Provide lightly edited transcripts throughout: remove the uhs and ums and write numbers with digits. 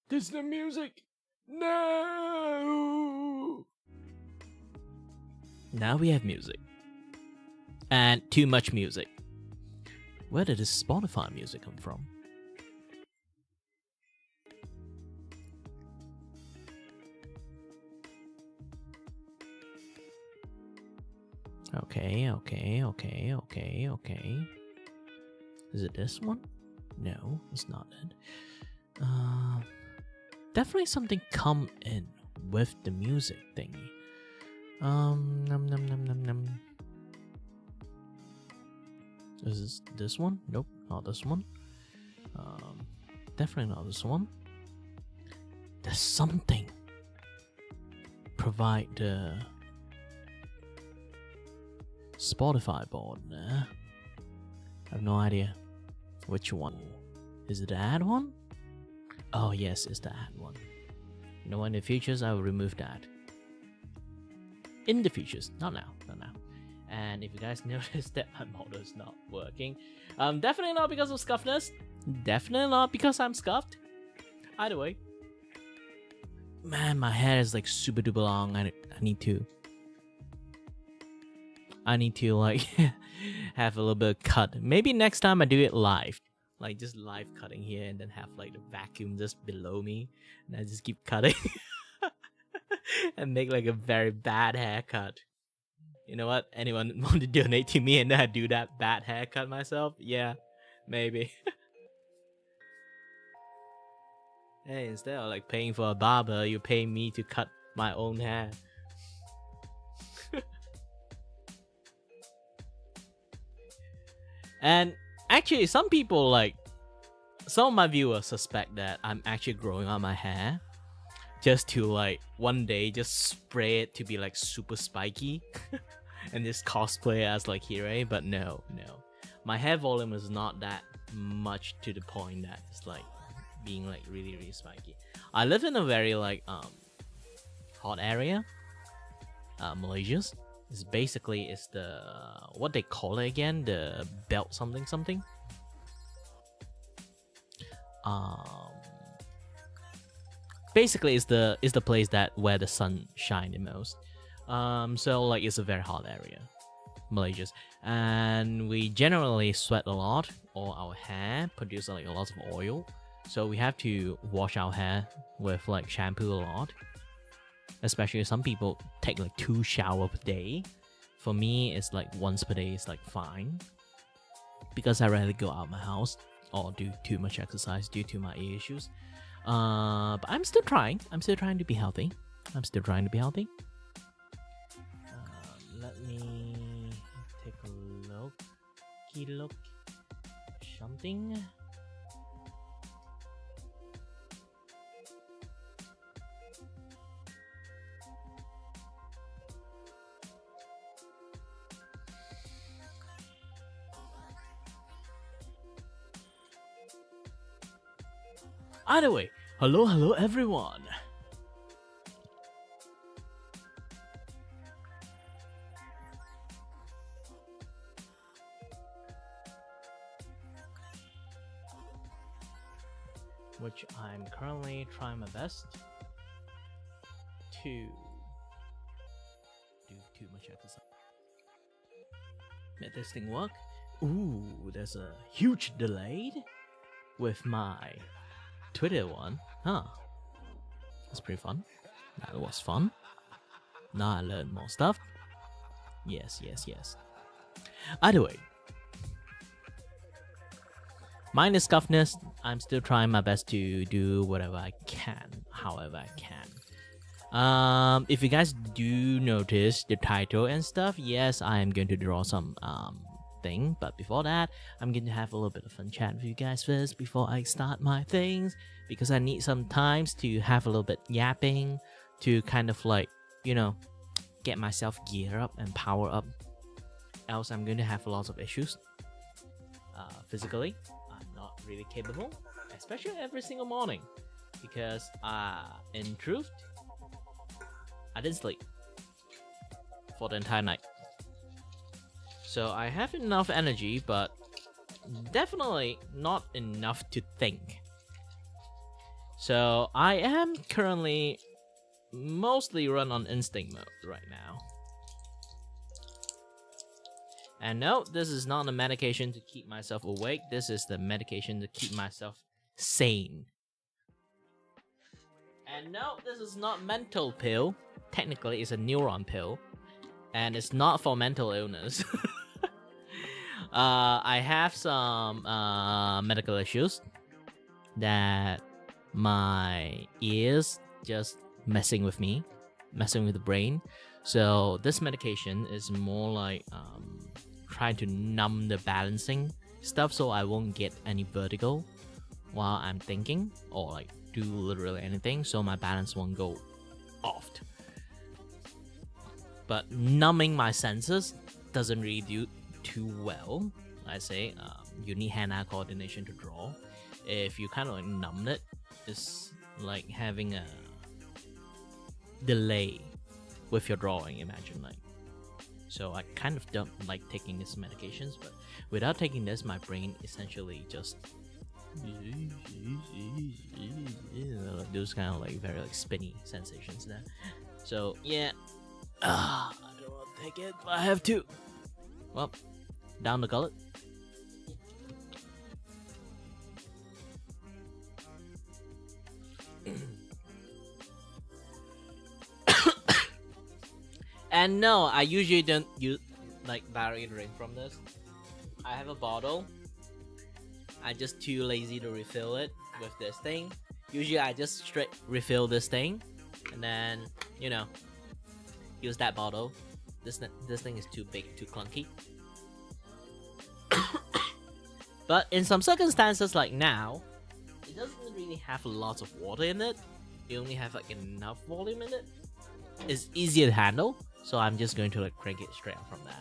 This is the music. No. Now we have music. And too much music. Where did this Spotify music come from? Okay. Is it this one? No, it's not it. Definitely something come in with the music thingy. Is this one? Nope, not this one. Definitely not this one. There's something. Provide the Spotify board there. I have no idea which one. Is it the ad one? Oh yes, it's the ad one. You know what, in the futures I will remove that. In the futures, not now. And if you guys notice that my model is not working, definitely not because of scuffness. Definitely not because I'm scuffed. Either way. Man, my hair is like super duper long. I need to like have a little bit of cut. Maybe next time I do it live. Like just live cutting here and then have like the vacuum just below me. And I just keep cutting. And make like a very bad haircut. You know what? Anyone want to donate to me and then I do that bad haircut myself? Yeah, maybe. Hey, instead of like paying for a barber, you pay me to cut my own hair. And actually, some people some of my viewers suspect that I'm actually growing out my hair just to like one day just spray it to be like super spiky and just cosplay as like Hire, but no. My hair volume is not that much to the point that it's like being like really spiky. I live in a very like hot area, Malaysia. It's basically the what they call it again, the belt something. Basically is the place that where the sun shine the most. So like it's a very hot area, Malaysia, and we generally sweat a lot, or our hair produces like a lot of oil, so we have to wash our hair with like shampoo a lot. Especially some people take like 2 showers per day. For me, it's like once per day is like fine, because I rarely go out of my house or do too much exercise due to my ear issues. But I'm still trying. I'm still trying to be healthy. Let me take a look. Something. Either way, hello everyone. which I'm currently trying my best to do too much exercise. Make this thing work. Ooh, there's a huge delay with my Twitter one. Huh. That's pretty fun. That was fun. Now I learned more stuff. Yes. Either way. Minus scuffness, I'm still trying my best to do whatever I can, however I can. If you guys do notice the title and stuff, yes, I am going to draw some thing, but before that, I'm going to have a little bit of fun chat with you guys first before I start my things, because I need some times to have a little bit yapping to kind of like, you know, get myself geared up and power up. Else I'm going to have lots of issues. Physically, I'm not really capable, especially every single morning, because in truth, I didn't sleep for the entire night. So I have enough energy, but definitely not enough to think. So I am currently mostly run on instinct mode right now. And no, this is not a medication to keep myself awake. This is the medication to keep myself sane. And no, this is not mental pill. Technically, it's a neuron pill. And it's not for mental illness. I have some medical issues that my ears just messing with me, messing with the brain. So this medication is more like trying to numb the balancing stuff so I won't get any vertigo while I'm thinking or like do literally anything, so my balance won't go off. But numbing my senses doesn't really do too well. I say you need hand-eye coordination to draw. If you kind of like numb it, it's like having a delay with your drawing, imagine like. So I kind of don't like taking these medications, but without taking this, my brain essentially just those kind of like very like spinny sensations there. So yeah, I don't want to take it, but I have to. Well, down the gullet. And no, I usually don't use like barrier drink from this. I have a bottle. I'm just too lazy to refill it with this thing. Usually I just straight refill this thing and then, you know, use that bottle. This thing is too big, too clunky. But in some circumstances like now, it doesn't really have lots of water in it. You only have like enough volume in it. It's easier to handle, so I'm just going to like crank it straight up from there.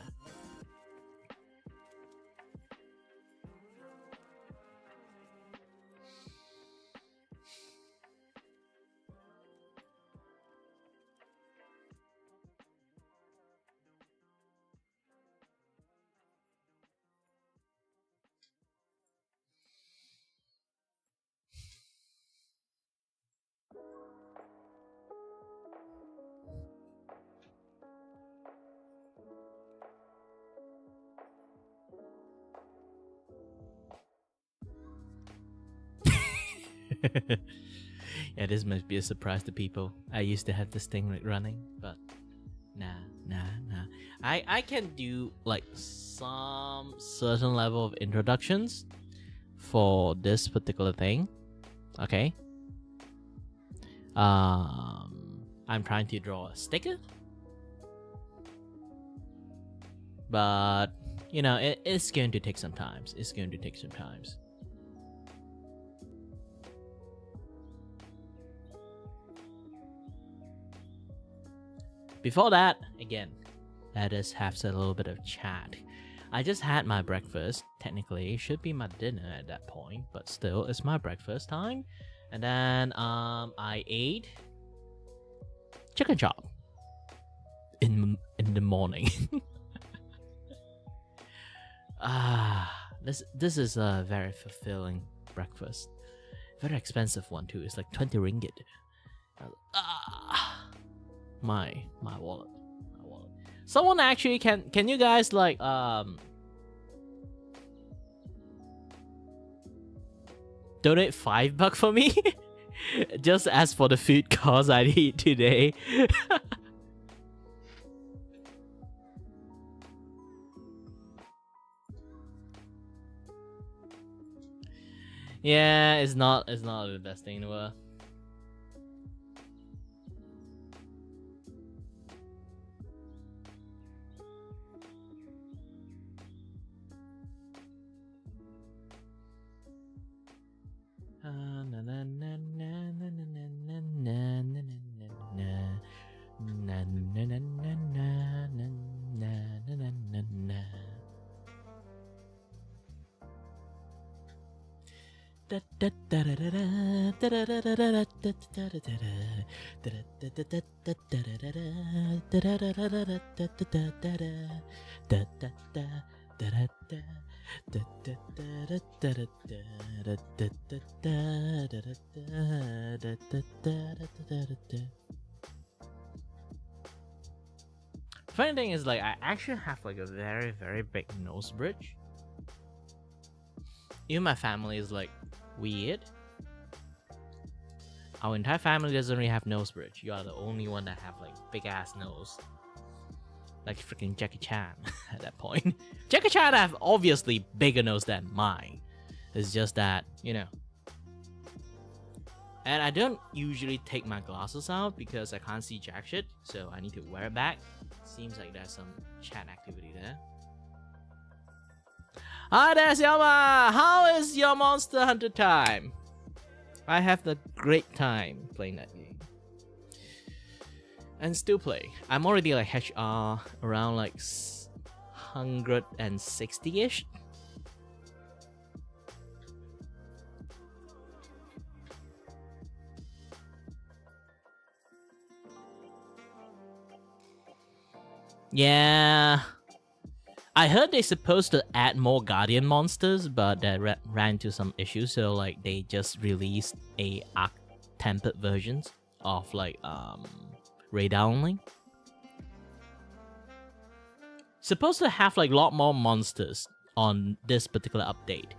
Yeah, this must be a surprise to people. I used to have this thing like running, but nah. I can do like some certain level of introductions for this particular thing. Okay. I'm trying to draw a sticker, but you know, it's going to take some time. It's going to take some time. Before that, again, let us have a little bit of chat. I just had my breakfast. Technically, it should be my dinner at that point, but still, it's my breakfast time. And then I ate chicken chop in the morning. This is a very fulfilling breakfast. Very expensive one too. It's like 20 ringgit. My wallet. My wallet. Someone actually can you guys like donate $5 for me? Just as for the food cost I eat today. Yeah, it's not the best thing in the world. Funny thing is, like, I actually have like a very, very big nose bridge. Even my family is like weird. Our entire family doesn't really have nose bridge. You are the only one that have like big ass nose, like freaking Jackie Chan. At that point, Jackie Chan have obviously bigger nose than mine. It's just that, you know. And I don't usually take my glasses out because I can't see jack shit, so I need to wear it back. Seems like there's some chat activity there. Hi there, Yama! How is your Monster Hunter time? I have the great time playing that game. And still play. I'm already like HR around like 160-ish. Yeah, I heard they're supposed to add more Guardian monsters, but that ran into some issues. So like they just released a arc tempered versions of like radar only. Supposed to have like a lot more monsters on this particular update,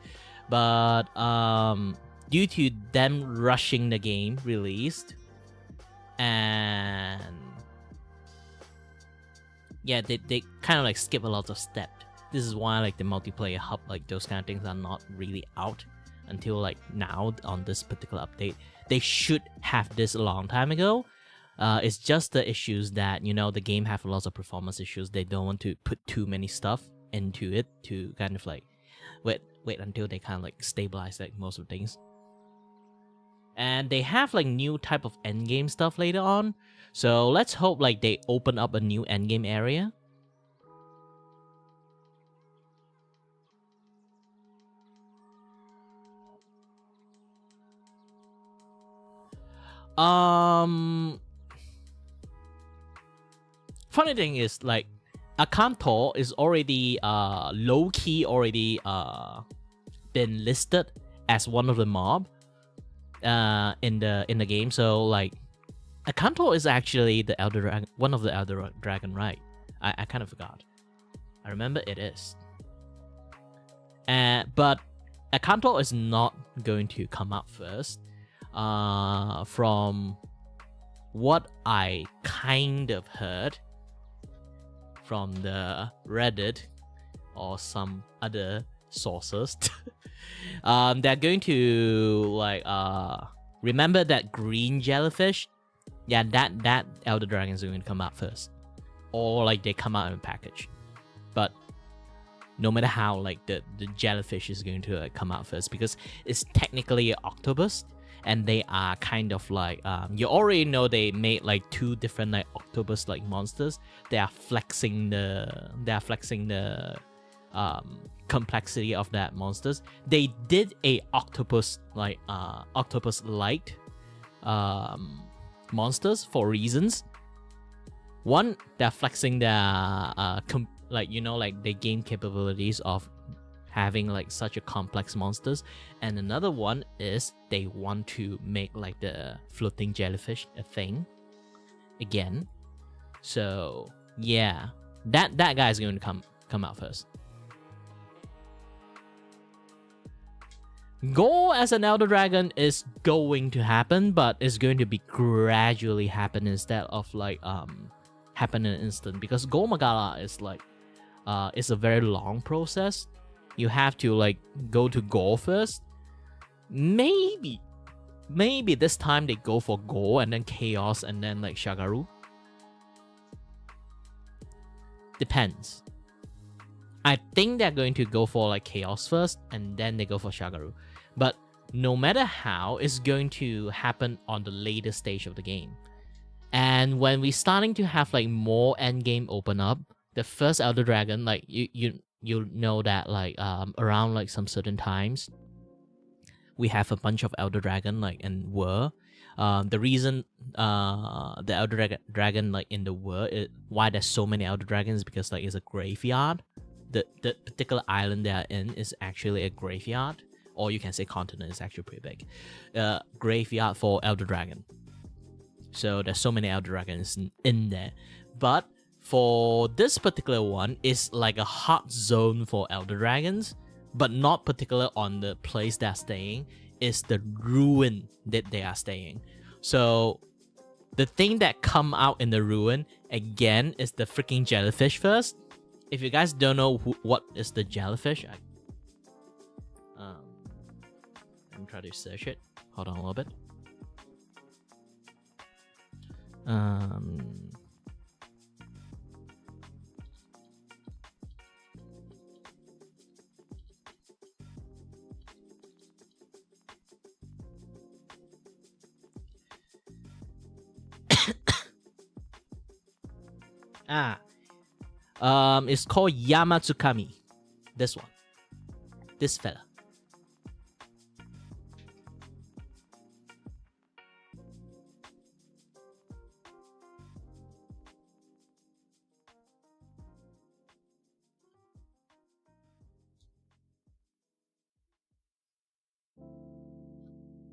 but due to them rushing the game released and yeah, they kind of like skip a lot of steps. This is why like the multiplayer hub, like those kind of things are not really out until like now on this particular update. They should have this a long time ago. It's just the issues that, you know, the game have lots of performance issues. They don't want to put too many stuff into it to kind of like wait until they kind of like stabilize like most of things. And they have like new type of endgame stuff later on. So let's hope like they open up a new endgame area. Funny thing is like Akantor is already low key already been listed as one of the mob in the game. So like Akantor is actually the Elder Dragon, one of the Elder Dragon, right? I kind of forgot. I remember it is. But Akantor is not going to come up first. From what I kind of heard from the Reddit or some other sources, they're going to like remember that green jellyfish. Yeah, that Elder Dragon is going to come out first, or like they come out in a package. But no matter how, like the jellyfish is going to come out first because it's technically an octopus, and they are kind of like you already know they made like two different like octopus like monsters. They are flexing the complexity of that monsters. They did a octopus like octopus light monsters for reasons. One, they're flexing their like, you know, like the game capabilities of having like such a complex monsters, and another one is they want to make like the floating jellyfish a thing again. So yeah, that guy is going to come out first. Go as an Elder Dragon is going to happen, but it's going to be gradually happen instead of like happen in an instant, because Go Magala is like it's a very long process. You have to like go to Go first. Maybe this time they go for Go and then Chaos and then like Shagaru. Depends. I think they're going to go for like Chaos first and then they go for Shagaru. But no matter how, it's going to happen on the later stage of the game. And when we're starting to have like more endgame open up, the first Elder Dragon, like you know that like around like some certain times, we have a bunch of Elder Dragon like in War. The reason the Elder Dragon like in the world, why there's so many Elder Dragons, because like it's a graveyard. The particular island they are in is actually a graveyard, or you can say continent is actually pretty big. Graveyard for Elder Dragon. So there's so many Elder Dragons in there. But for this particular one, it's like a hot zone for Elder Dragons, but not particular on the place they're staying. It's the ruin that they are staying. So the thing that come out in the ruin again is the freaking jellyfish first. If you guys don't know what is the jellyfish, I'm trying to search it. Hold on a little bit. It's called Yamatsukami. This one. This fella.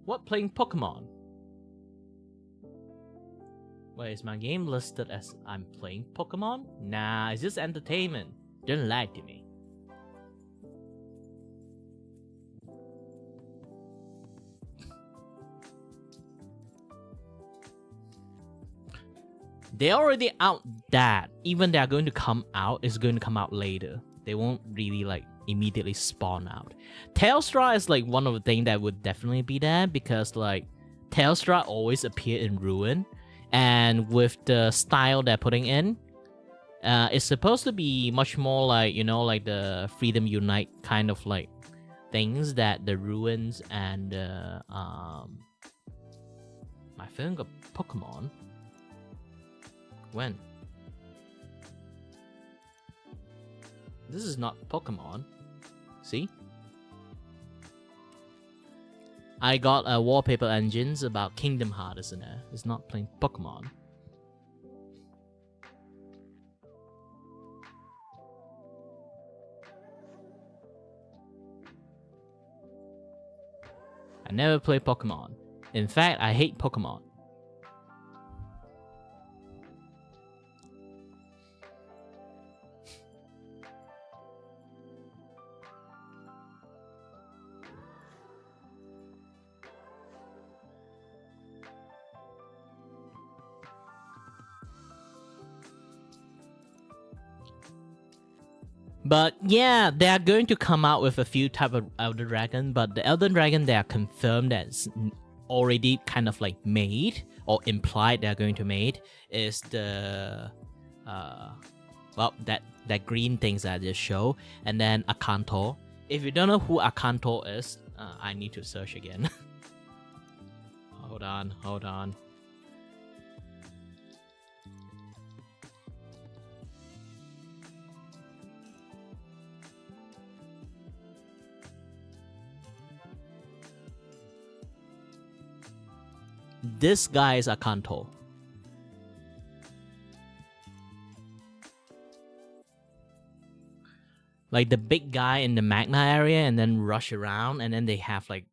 What, playing Pokemon? Wait, is my game listed as I'm playing Pokemon? Nah, it's just entertainment. Don't lie to me. They're already out that. Even they are going to come out, it's going to come out later. They won't really like immediately spawn out. Telstra is like one of the things that would definitely be there, because like Telstra always appear in Ruin. And with the style they're putting in, it's supposed to be much more like, you know, like the Freedom Unite kind of like things that the Ruins and my phone got Pokemon. When? This is not Pokemon. See? I got wallpaper engines about Kingdom Hearts, isn't it? It's not playing Pokemon. I never play Pokemon. In fact, I hate Pokemon. But yeah, they are going to come out with a few type of Elder Dragon, but the Elder Dragon they are confirmed that's already kind of like made or implied they are going to made is the well, that green things that I just show, and then Akanto. If you don't know who Akanto is, I need to search again. Hold on. This guy is Akanto. like the big guy in the magma area and then rush around, and then they have like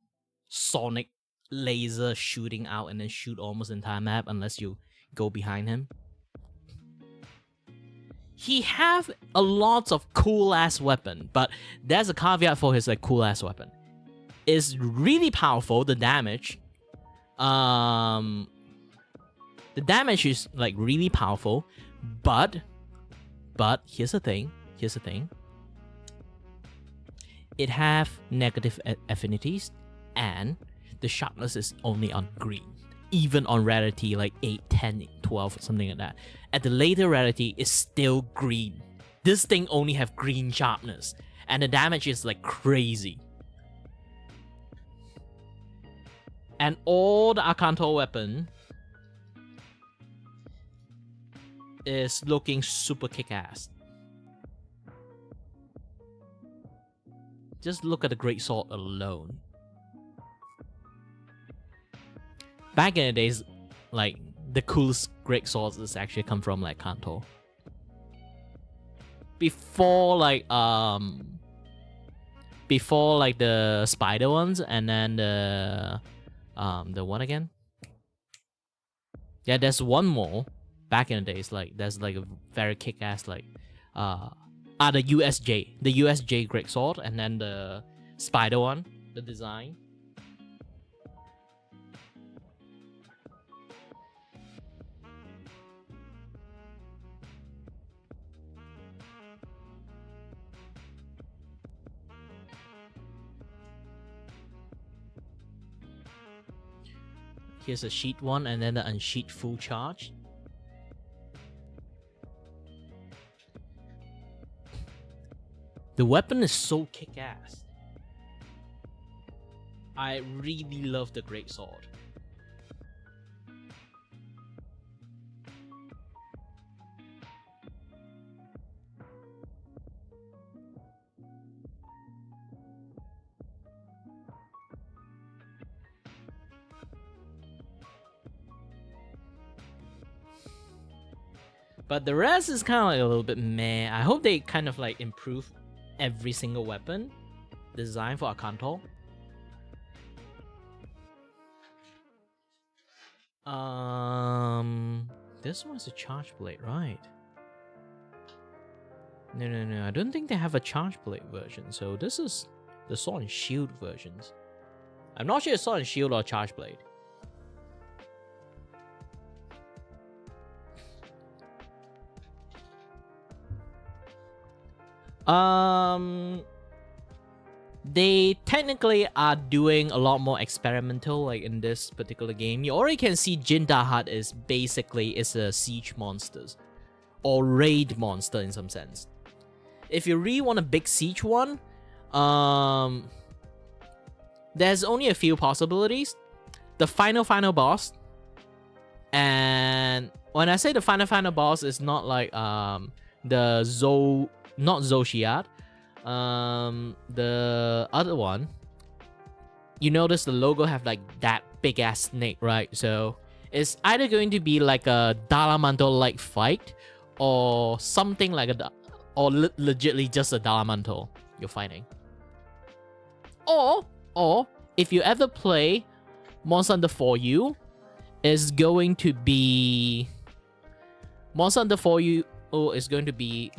sonic laser shooting out and then shoot almost entire map unless you go behind him. He have a lot of cool ass weapon, but there's a caveat for his like cool ass weapon. It's really powerful, the damage. The damage is like really powerful, but here's the thing. It have negative affinities, and the sharpness is only on green. Even on rarity like 8, 10, 12, something like that. At the later rarity, it's still green. This thing only have green sharpness, and the damage is like crazy. And all the Arcanto weapon is looking super kick-ass. Just look at the Great Sword alone. Back in the days, like, the coolest Great Swords is actually come from, like, Kanto. Before, like, the spider ones, and then the one again? Yeah, there's one more. Back in the days, like, there's, like, a very kick-ass, like, the USJ. The USJ Great Sword, and then the spider one, the design. Here's a sheet one, and then the unsheet full charge. The weapon is so kick-ass. I really love the Great Sword. But the rest is kind of like a little bit meh. I hope they kind of like improve every single weapon design for Arcanto. This one's a charge blade, right? No. I don't think they have a charge blade version. So this is the sword and shield versions. I'm not sure it's sword and shield or charge blade. They technically are doing a lot more experimental, like in this particular game. You already can see Jin Dahat is basically a siege monsters or raid monster in some sense. If you really want a big siege one, there's only a few possibilities. The final boss, and when I say the final boss, it's not like the not Zoshiat. The other one, you notice the logo have like that big ass snake, right? So it's either going to be like a Dalamanto like fight, or something like legitly just a Dalamanto you're fighting. Or if you ever play Monster Hunter 4U, is going to be Monster Hunter 4U is going to be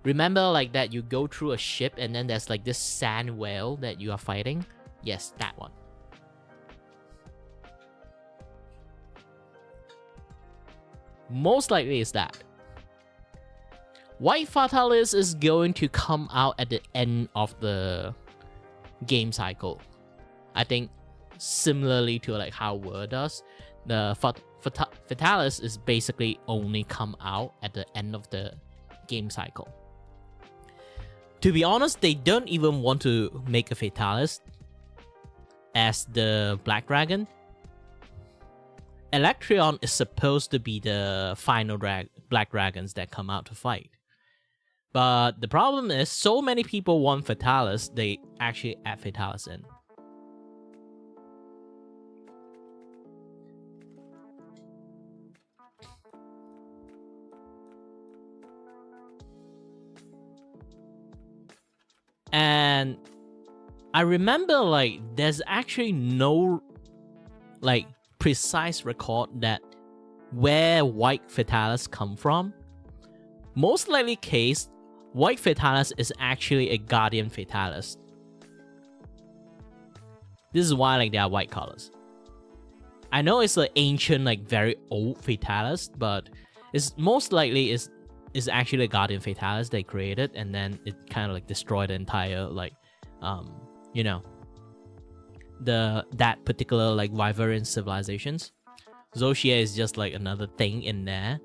remember like that you go through a ship and then there's like this sand whale that you are fighting? Yes, that one. Most likely is that. White Fatalis is going to come out at the end of the game cycle. I think similarly to like how Word does, the Fatalis is basically only come out at the end of the game cycle. To be honest, they don't even want to make a Fatalis as the Black Dragon. Electron is supposed to be the final Black Dragons that come out to fight. But the problem is, so many people want Fatalis, they actually add Fatalis in. And I remember like there's actually no like precise record that where white Fatalis come from. Most likely case, white Fatalis is actually a Guardian Fatalis. This is why like they are white colors. I know it's an ancient, like very old Fatalis, but it's most likely is actually a Guardian Fatalis they created, and then it kind of like destroyed the entire like, you know, that particular like Wyverian civilizations. Zoshia is just like another thing in there.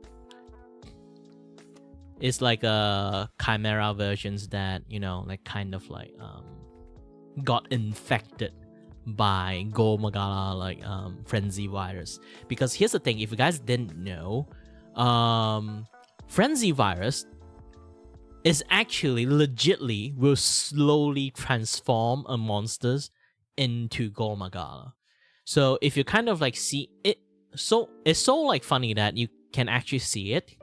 It's like a chimera versions that, you know, like kind of like got infected by Go Magala like frenzy virus. Because here's the thing, if you guys didn't know, frenzy virus is actually legitly will slowly transform a monsters into Go Magala. So if you kind of like see it, so it's so like funny that you can actually see it.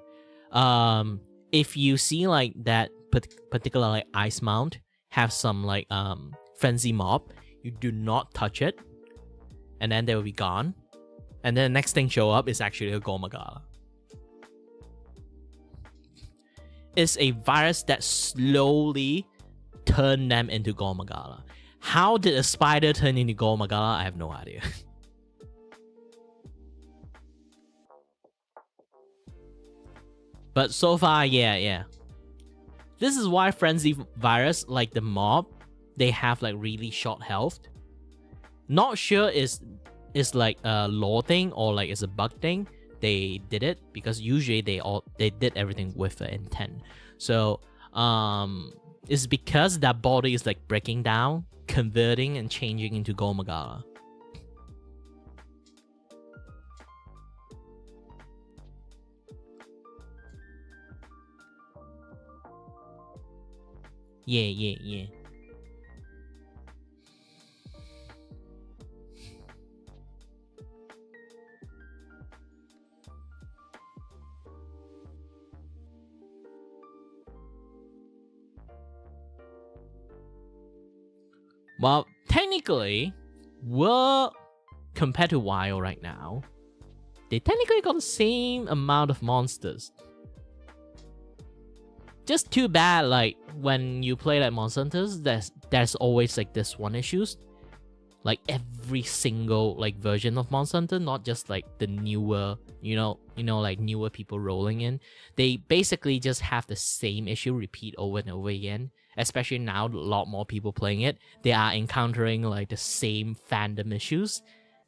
If you see like that particular like ice mount have some like frenzy mob, you do not touch it, and then they will be gone. And then the next thing show up is actually a Go Magala. It's a virus that slowly turned them into Go Magala. How did a spider turn into Go Magala? I have no idea. But so far, yeah. This is why Frenzy Virus, like the mob, they have like really short health. Not sure is like a lore thing or like it's a bug thing. They did it because usually they did everything with an intent. So it's because that body is like breaking down, converting and changing into Go Magala. Yeah. Well, technically, we're compared to WoW right now, they technically got the same amount of monsters. Just too bad, like when you play like Monster Hunters, there's always like this one issues. Like every single like version of Monster Hunter, not just like the newer, you know, like newer people rolling in. They basically just have the same issue repeat over and over again. Especially now, a lot more people playing it. They are encountering like the same fandom issues.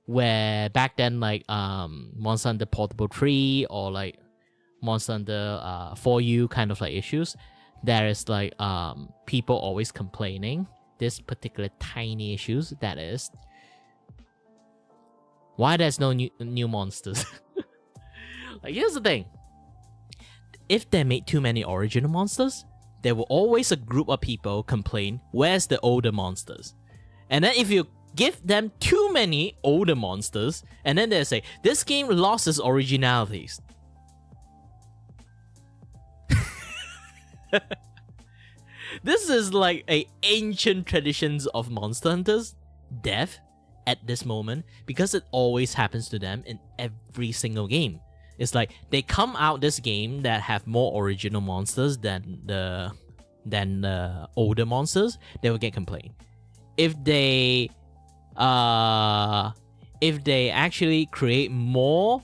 Where back then, like Monster Hunter Portable 3 or like Monster Hunter 4U kind of like issues, there is like people always complaining this particular tiny issues, that is why there's no new monsters. Like here's the thing, if they made too many original monsters, there will always a group of people complain, where's the older monsters? And then if you give them too many older monsters, and then they say this game lost its originalities. This is like a ancient traditions of Monster Hunters death at this moment, because it always happens to them in every single game. It's like they come out this game that have more original monsters than the older monsters, they will get complained. If they actually create more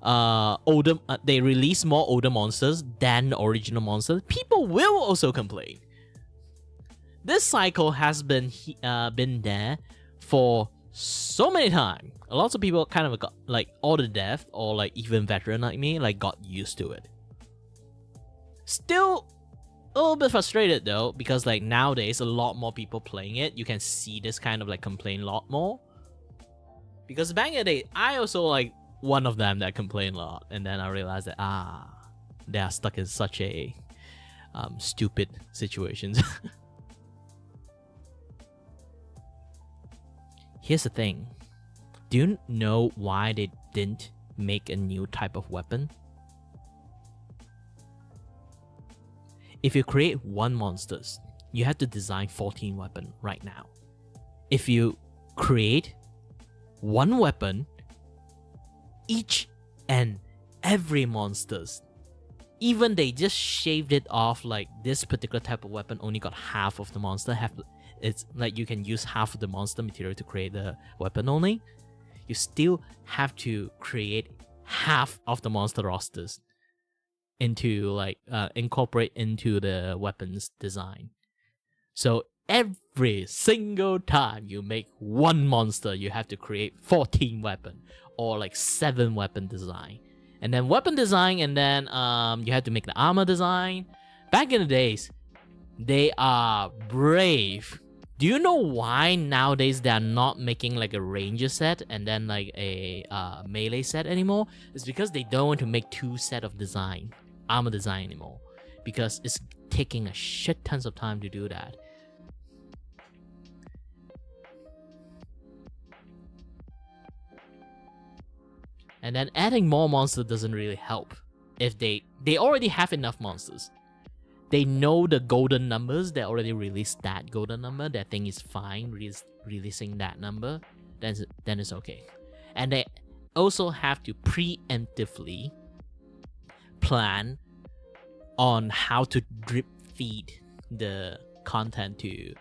they release more older monsters than the original monsters, people will also complain. This cycle has been there for so many times. Lots of people kind of got like all the dev or like even veteran like me like got used to it. Still a little bit frustrated though, because like nowadays a lot more people playing it. You can see this kind of like complain a lot more. Because back in the day, I also like one of them that complained a lot, and then I realized that they are stuck in such a stupid situations. Here's the thing. Do you know why they didn't make a new type of weapon? If you create one monster, you have to design 14 weapons right now. If you create one weapon, each and every monsters, even they just shaved it off, like this particular type of weapon only got half of the monster, it's like you can use half of the monster material to create the weapon only. You still have to create half of the monster rosters into like incorporate into the weapons design. So every single time you make one monster, you have to create 14 weapon or like 7 weapon design, and then weapon design, and then you have to make the armor design. Back in the days, they are brave. Do you know why nowadays they are not making like a ranger set and then like a melee set anymore? It's because they don't want to make 2 set of design, armor design anymore, because it's taking a shit tons of time to do that. And then adding more monsters doesn't really help. If they already have enough monsters. They know the golden numbers, they already released that golden number, that thing is fine releasing that number, then it's okay. And they also have to preemptively plan on how to drip feed the content to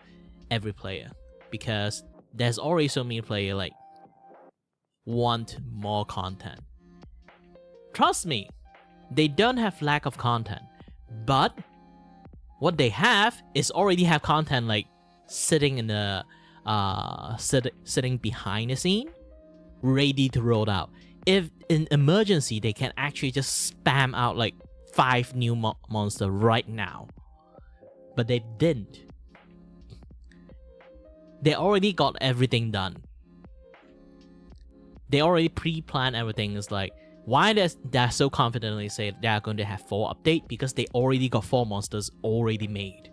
every player, because there's already so many players like want more content. Trust me, they don't have lack of content, but what they have is already have content like sitting in the sitting behind the scene, ready to roll out. If in emergency, they can actually just spam out like 5 new monsters right now, but they didn't. They already got everything done. They already pre-planned everything. It's like, why they're so confidently say they're going to have 4 updates? Because they already got 4 monsters already made.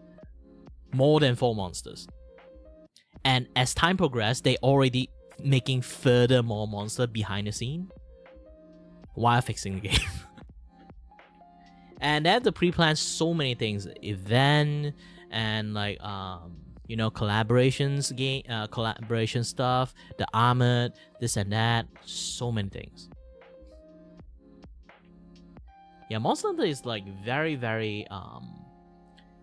More than 4 monsters. And as time progressed, they already making further more monsters behind the scene while fixing the game. And they have to pre-plan so many things. Event and like you know, collaborations game, collaboration stuff, the armored, this and that, so many things. Yeah, Monster Hunter is like very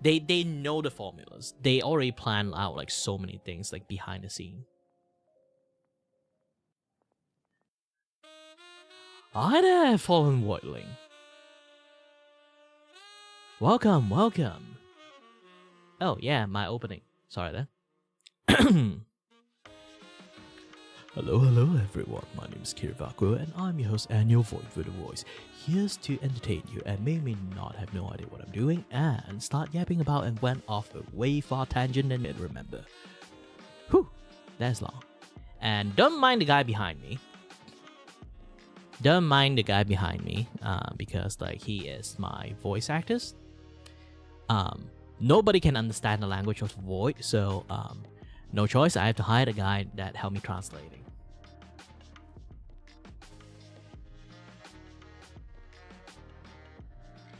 they know the formulas. They already plan out like so many things like behind the scene. Hi there, fallen voidling. Welcome. Oh yeah, my opening. Sorry there. Hello everyone, my name is Kirvaku and I'm your host and your void for the voice. Here's to entertain you and may not have no idea what I'm doing and start yapping about and went off a way far tangent and remember. Whew, that's long. And don't mind the guy behind me. Because like he is my voice actor. Nobody can understand the language of void, so no choice, I have to hire a guy that help me translating.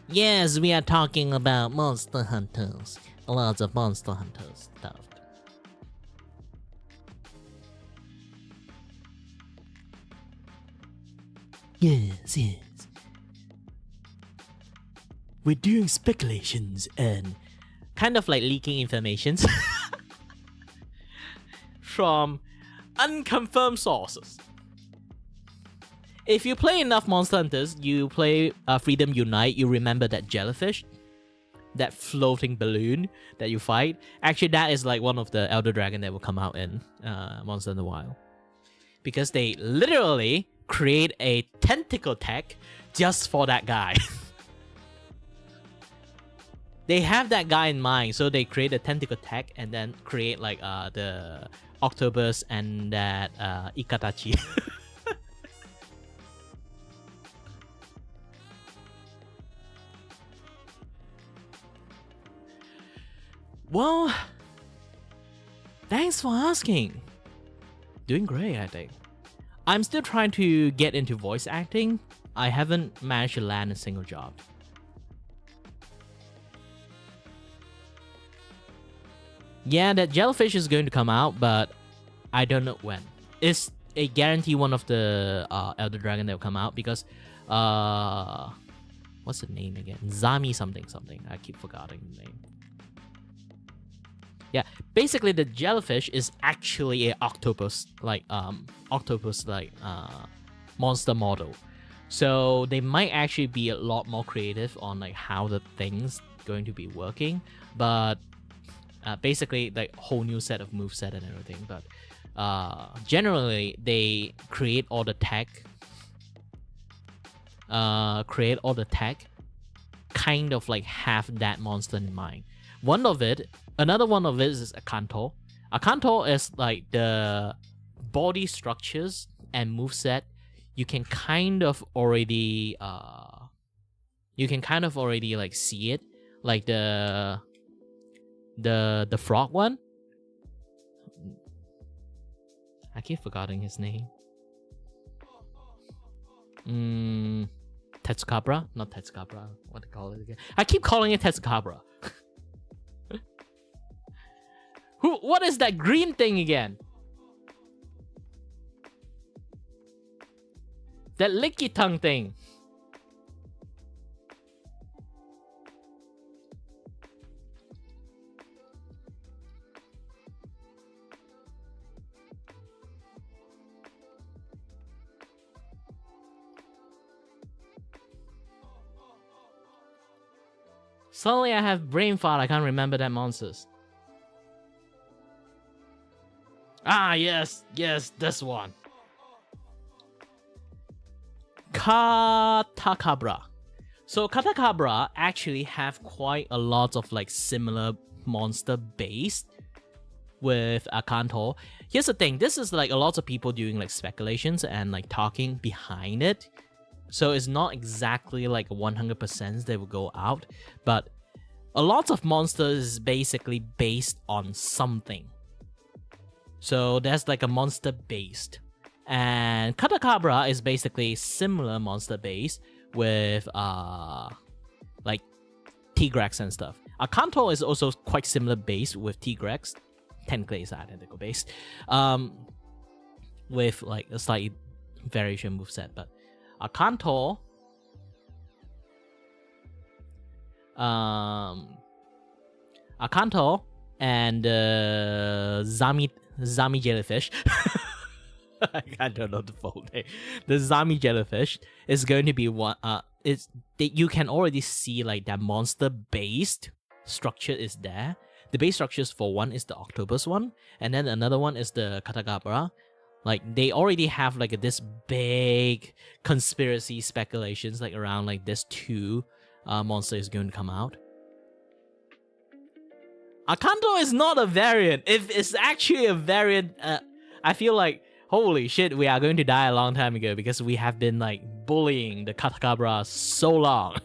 Yes, we are talking about Monster Hunters. Lots of Monster Hunters stuff. Yes. We're doing speculations and kind of like leaking information from unconfirmed sources. If you play enough Monster Hunters, you play Freedom Unite, you remember that jellyfish, that floating balloon that you fight. Actually, that is like one of the Elder Dragon that will come out in Monster Hunter Wild. Because they literally create a tentacle tech just for that guy. They have that guy in mind, so they create a tentacle tech and then create like the octopus and that Ikatachi. Well, thanks for asking. Doing great, I think. I'm still trying to get into voice acting. I haven't managed to land a single job. Yeah, that jellyfish is going to come out, but I don't know when. It's a guarantee one of the Elder Dragon that will come out because what's the name again? Zami something. I keep forgetting the name. Yeah, basically the jellyfish is actually a octopus monster model. So they might actually be a lot more creative on like how the thing's going to be working, but basically like whole new set of moveset and everything. But generally they create all the tech, kind of like have that monster in mind. Another one of it is Akanto. Akanto is like the body structures and moveset. You can kind of already like see it, like the frog one. I keep forgetting his name. Tetsukabra? Not Tetsukabra. What do you call it again? I keep calling it Tetsukabra. What is that green thing again? That licky tongue thing. Suddenly I have brain fart. I can't remember that monsters. Ah, yes, this one. Katakabra. So Katakabra actually have quite a lot of like similar monster base with Akanto. Here's the thing, this is like a lot of people doing like speculations and like talking behind it. So it's not exactly like 100% they will go out, but a lot of monsters is basically based on something. So there's like a monster based. And Katakabra is basically similar monster base with like Tigrex and stuff. Akanto is also quite similar base with Tigrex. Technically it's identical base. With like a slight variation moveset, but Akanto and Zami jellyfish. I don't know the full name. The Zami jellyfish is going to be one. You can already see like that monster based structure is there. The base structures for one is the octopus one, and then another one is the Katakabra. Like they already have like this big conspiracy speculations like around like this two monster is going to come out. Akanto is not a variant. If it's actually a variant, I feel like holy shit, we are going to die a long time ago because we have been like bullying the Katakabra so long.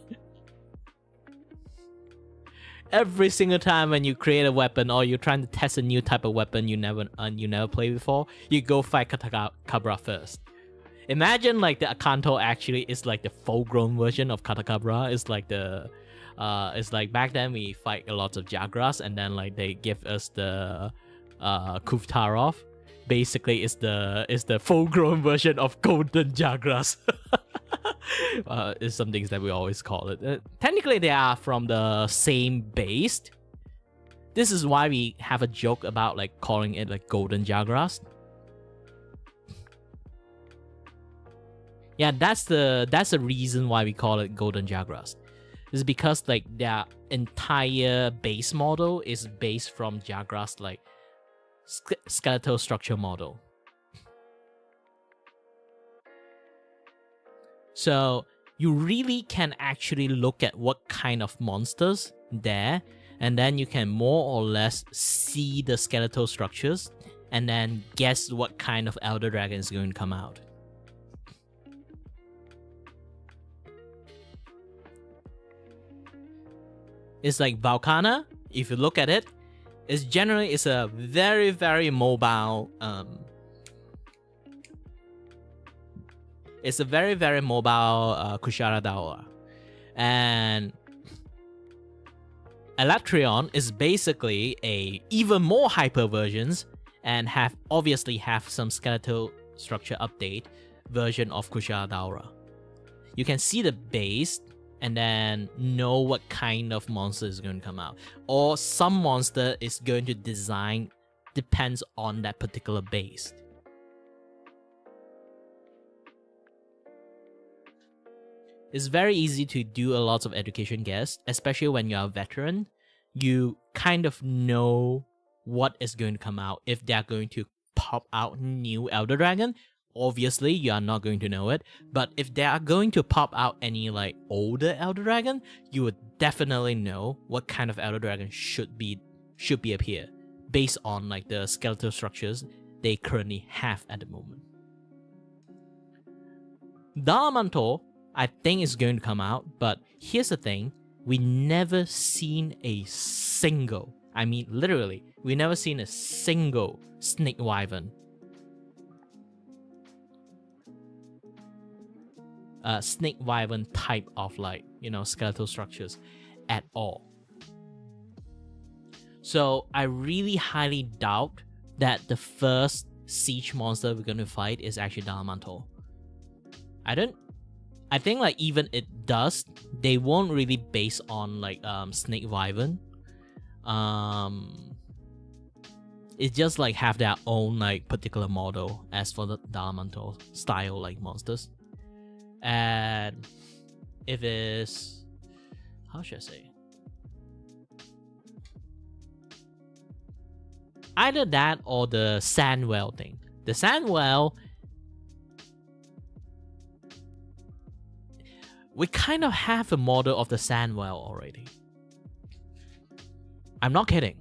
Every single time when you create a weapon or you're trying to test a new type of weapon you never played before, you go fight Katakabra first. Imagine like the Akanto actually is like the full-grown version of Katakabra. It's like it's like back then we fight a lot of Jagras and then like they give us the Kuftarov. Basically, it's the full-grown version of Golden Jagras. It's some things that we always call it. Technically, they are from the same base. This is why we have a joke about like calling it like Golden Jagras. Yeah, that's the reason why we call it Golden Jagras. It's because like their entire base model is based from Jagras like skeletal structure model. So you really can actually look at what kind of monsters there, and then you can more or less see the skeletal structures and then guess what kind of Elder Dragon is going to come out. It's like Valkana, if you look at it, it's a very, very mobile it's a very, very mobile Kushara Dawa. And Electron is basically a even more hyper versions and obviously have some skeletal structure update version of Kushal Daura. You can see the base and then know what kind of monster is going to come out. Or some monster is going to design depends on that particular base. It's very easy to do a lot of education guess, especially when you're a veteran. You kind of know what is going to come out. If they're going to pop out new Elder Dragon, obviously you are not going to know it. But if they are going to pop out any like older Elder Dragon, you would definitely know what kind of Elder Dragon should be appear based on like the skeletal structures they currently have at the moment. Dalamantor, I think is going to come out, but here's the thing, we never seen a single, I mean literally, we never seen a single Snake Wyvern. Snake Wyvern type of like, you know, skeletal structures at all. So I really highly doubt that the first siege monster we're going to fight is actually Dalamantor. I think like even it does, they won't really base on like Snake Wyvern. It just like have their own like particular model as for the Dalamantor style like monsters. And if it's, how should I say? Either that or the Sandwell thing. The Sandwell, we kind of have a model of the Sandwell already. I'm not kidding.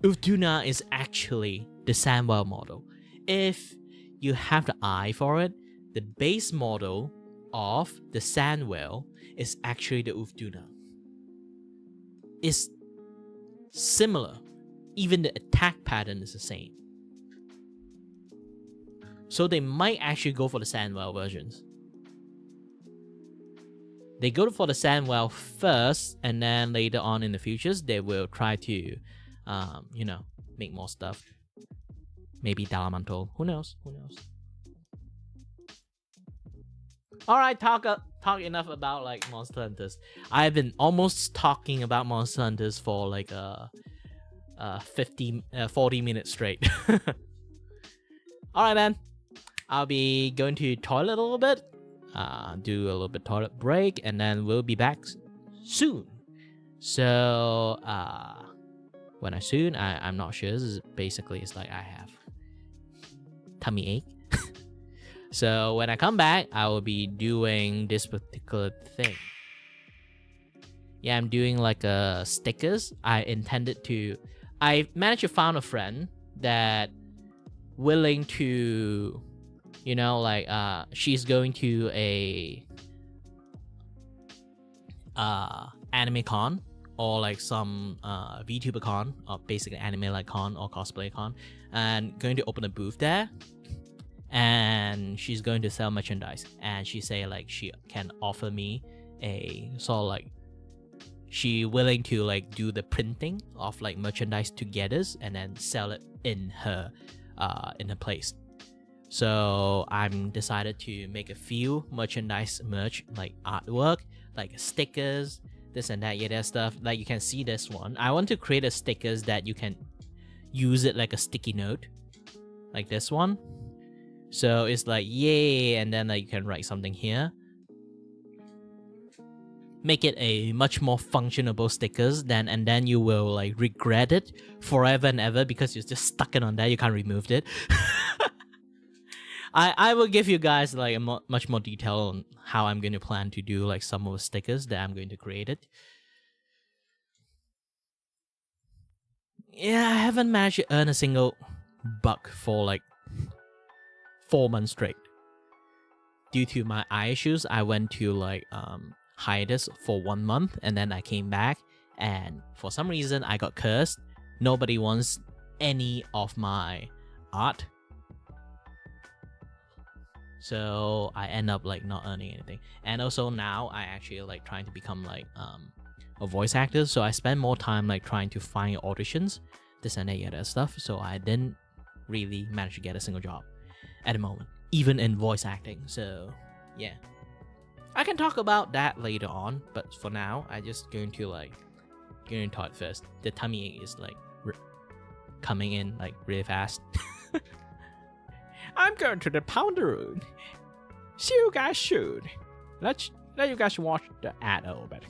Vtuna is actually the Sandwell model. If you have the eye for it, the base model of the Sandwell is actually the Vtuna. It's similar. Even the attack pattern is the same. So they might actually go for the Sandwell versions. They go for the Sandwell first, and then later on in the futures, they will try to, you know, make more stuff. Maybe Dalamantor. Who knows? Who knows? Alright, talk enough about like Monster Hunters. I've been almost talking about Monster Hunters for like 40 minutes straight. Alright, man. I'll be going to toilet a little bit. Do a little bit toilet break, and then we'll be back soon. So when I soon, I'm not sure. This is basically, it's like I have tummy ache. So when I come back, I will be doing this particular thing. Yeah, I'm doing like stickers. I managed to find a friend that willing to, you know, like she's going to a anime con or like some VTuber con, or basically anime like con or cosplay con, and going to open a booth there, and she's going to sell merchandise. And she say like she can offer me a sort of like, she willing to like do the printing of like merchandise together and then sell it in her place. So I'm decided to make a few merch like artwork, like stickers, this and that, yeah, that stuff. Like you can see this one. I want to create a stickers that you can use it like a sticky note, like this one. So it's like yay, and then like you can write something here. Make it a much more functionable stickers, and then you will like regret it forever and ever because you just stuck it on there. You can't remove it. I will give you guys like a much more detail on how I'm going to plan to do like some of the stickers that I'm going to create it. Yeah, I haven't managed to earn a single buck for like 4 months straight. Due to my eye issues, I went to like hiatus for 1 month, and then I came back, and for some reason I got cursed. Nobody wants any of my art. So I end up like not earning anything. And also now I actually like trying to become like of voice actors, so I spend more time like trying to find auditions, this and that other stuff. So I didn't really manage to get a single job at the moment, even in voice acting. So yeah, I can talk about that later on, but for now, I just going to talk first. The tummy is like coming in like really fast. I'm going to the powder room. See you guys soon. Let you guys watch the ad a little bit.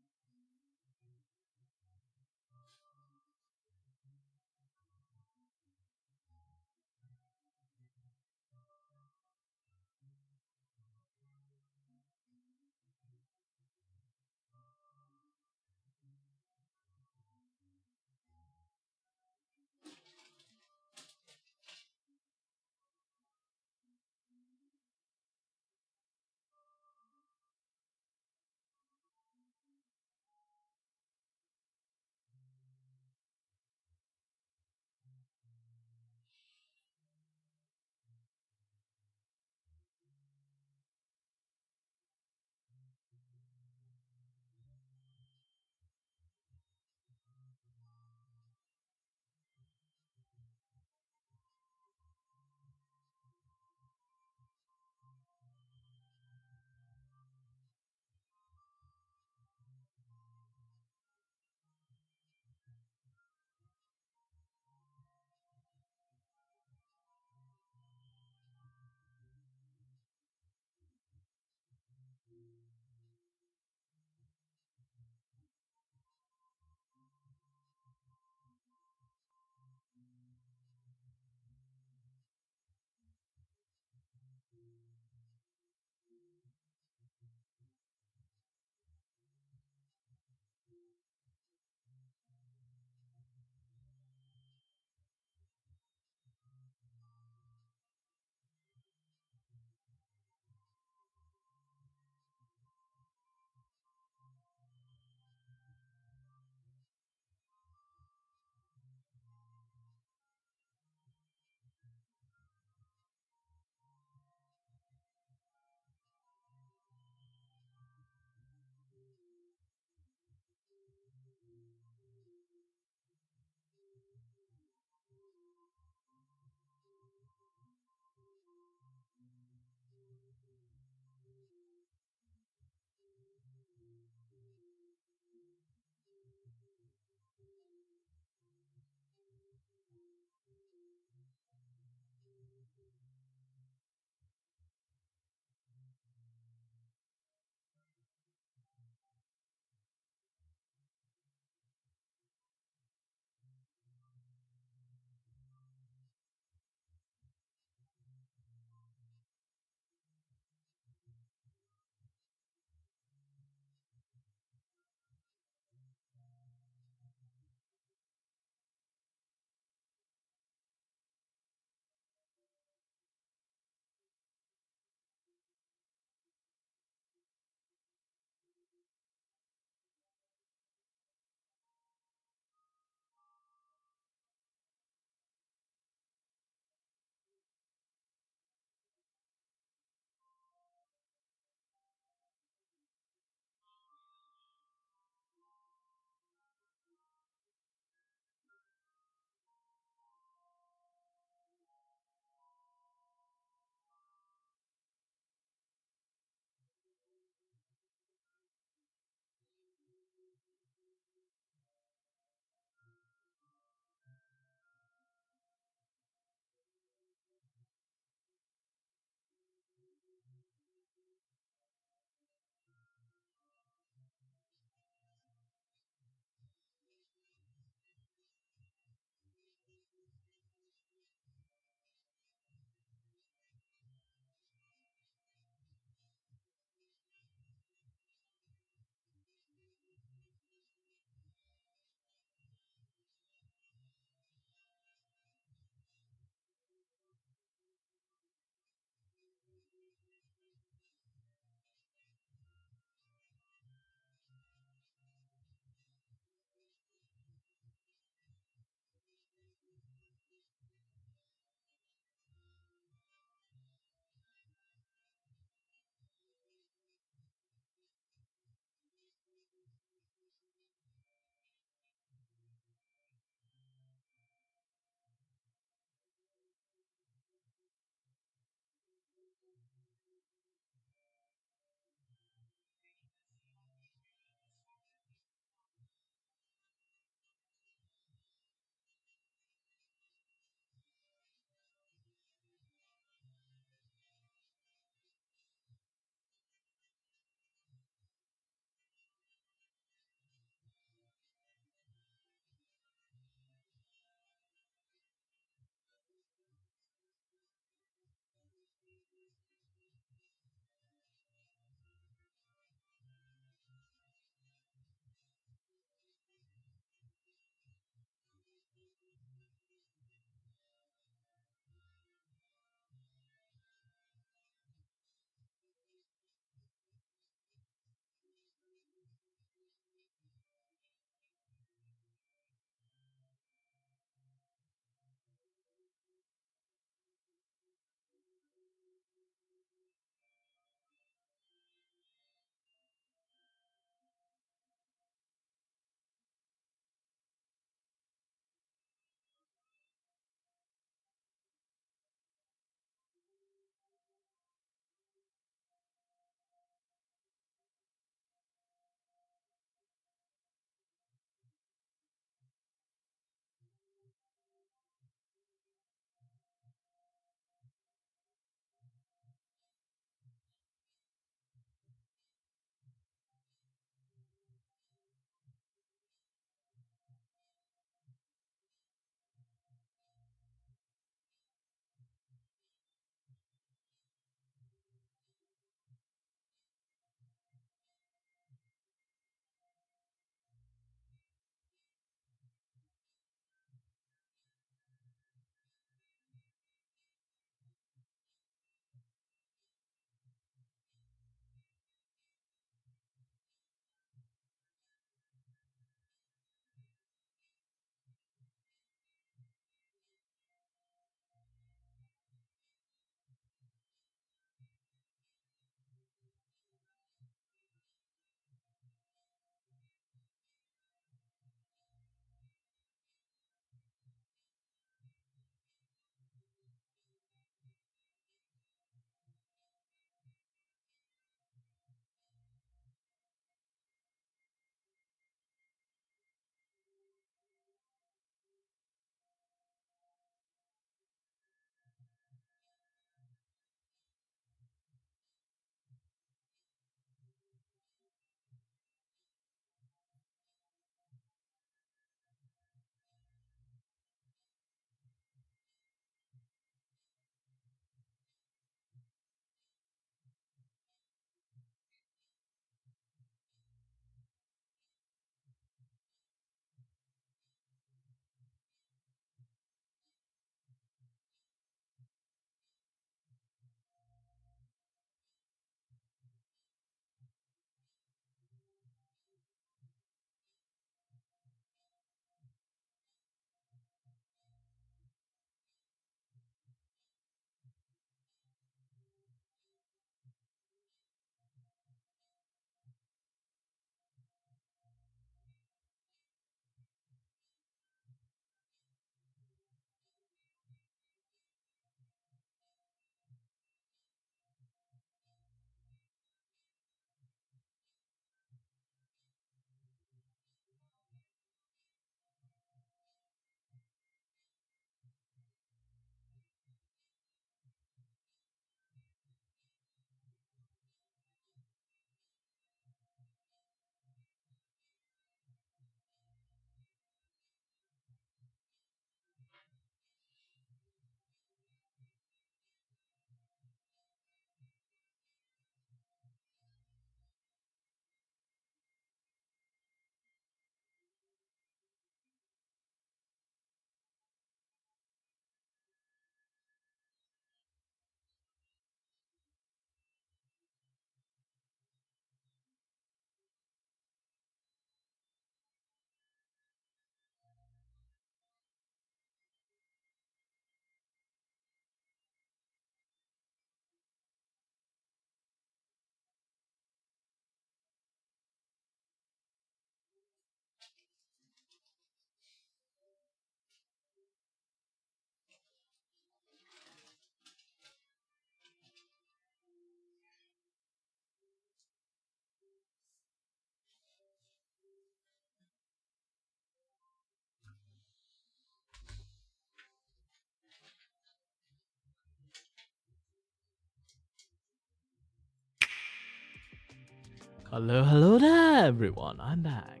Hello there, everyone. I'm back.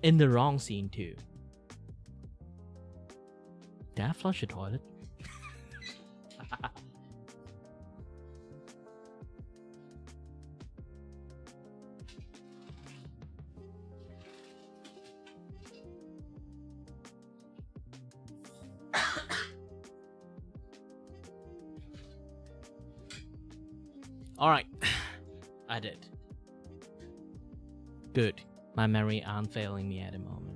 In the wrong scene, too. Did I flush the toilet? Alright. I did. Good. My memory aren't failing me at the moment.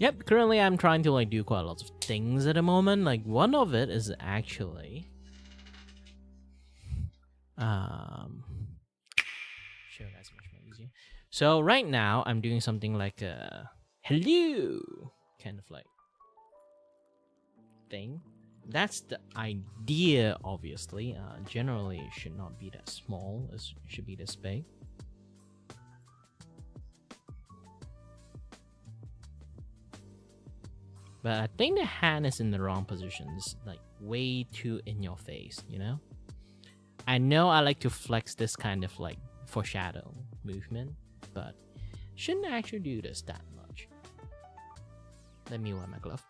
Yep, currently I'm trying to like do quite a lot of things at the moment. Like one of it is actually show you guys much more easier. So right now I'm doing something like a hello kind of like thing. That's the idea, obviously. Generally it should not be that small, it should be this big. But I think the hand is in the wrong position. It's like way too in your face, you know? I know I like to flex this kind of like foreshadow movement, but shouldn't actually do this that much. Let me wear my glove.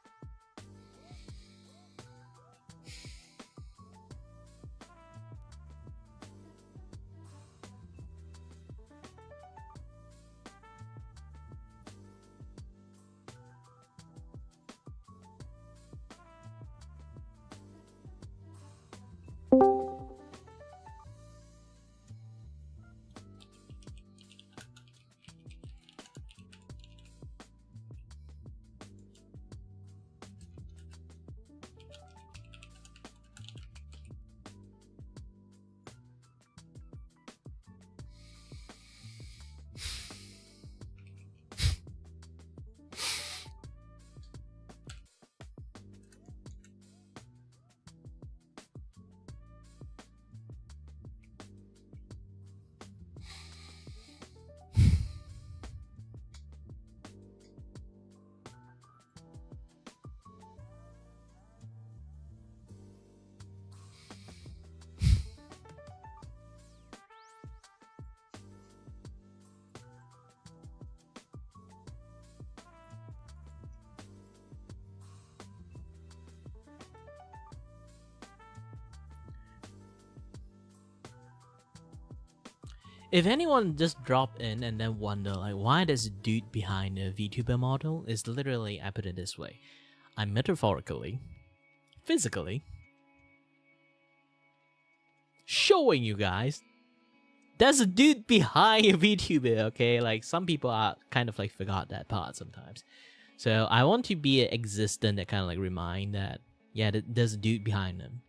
If anyone just drop in and then wonder like why there's a dude behind a Vtuber model, is literally, I put it this way. I'm metaphorically, physically showing you guys there's a dude behind a VTuber, okay? Like some people are kind of like forgot that part sometimes. So I want to be existent that kind of like remind that yeah, there's a dude behind them.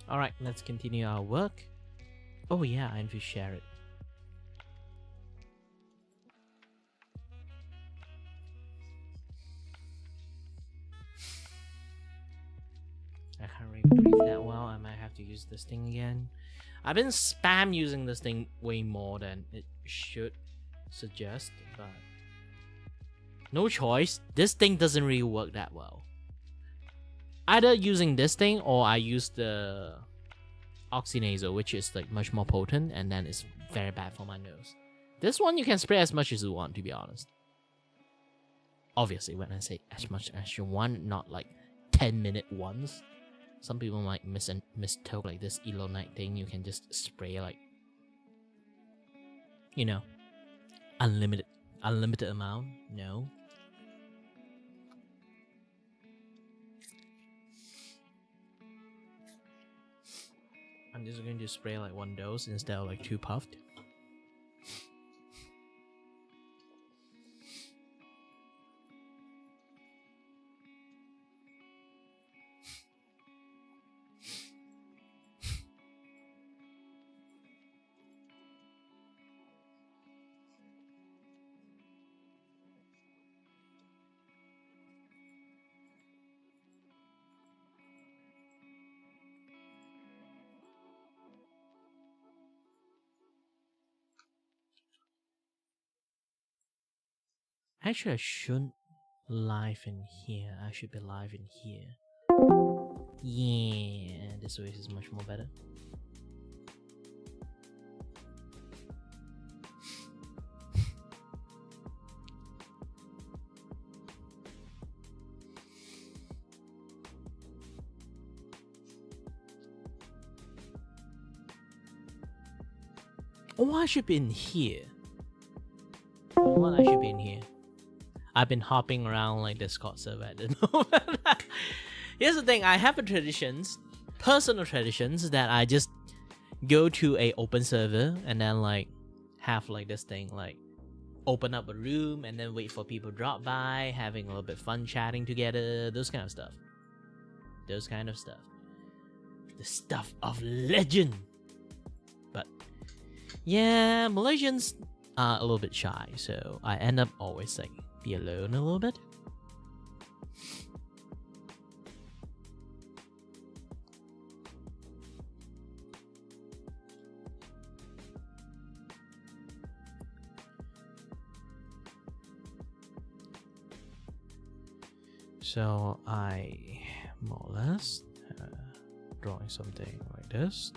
Alright, let's continue our work. Oh yeah, I need to share it. I can't really breathe that well. I might have to use this thing again. I've been spam using this thing way more than it should suggest, but no choice. This thing doesn't really work that well. Either using this thing or I use the oxynasal, which is like much more potent, and then it's very bad for my nose. This one you can spray as much as you want, to be honest. Obviously, when I say as much as you want, not like 10-minute ones. Some people might mistook like this Elonite thing. You can just spray like, you know, unlimited amount. No. I'm just going to spray like one dose instead of like 2 puffed. Actually, I shouldn't live in here. I should be live in here. Yeah, this way is much more better. Oh, I should be in here. You know what? I should be in here. I've been hopping around like Discord server at the moment. Here's the thing, I have personal traditions that I just go to a open server and then like have like this thing, like open up a room and then wait for people to drop by, having a little bit fun chatting together, those kind of stuff. The stuff of legend. But yeah, Malaysians are a little bit shy, so I end up always like be alone a little bit. So I more or less drawing something like this.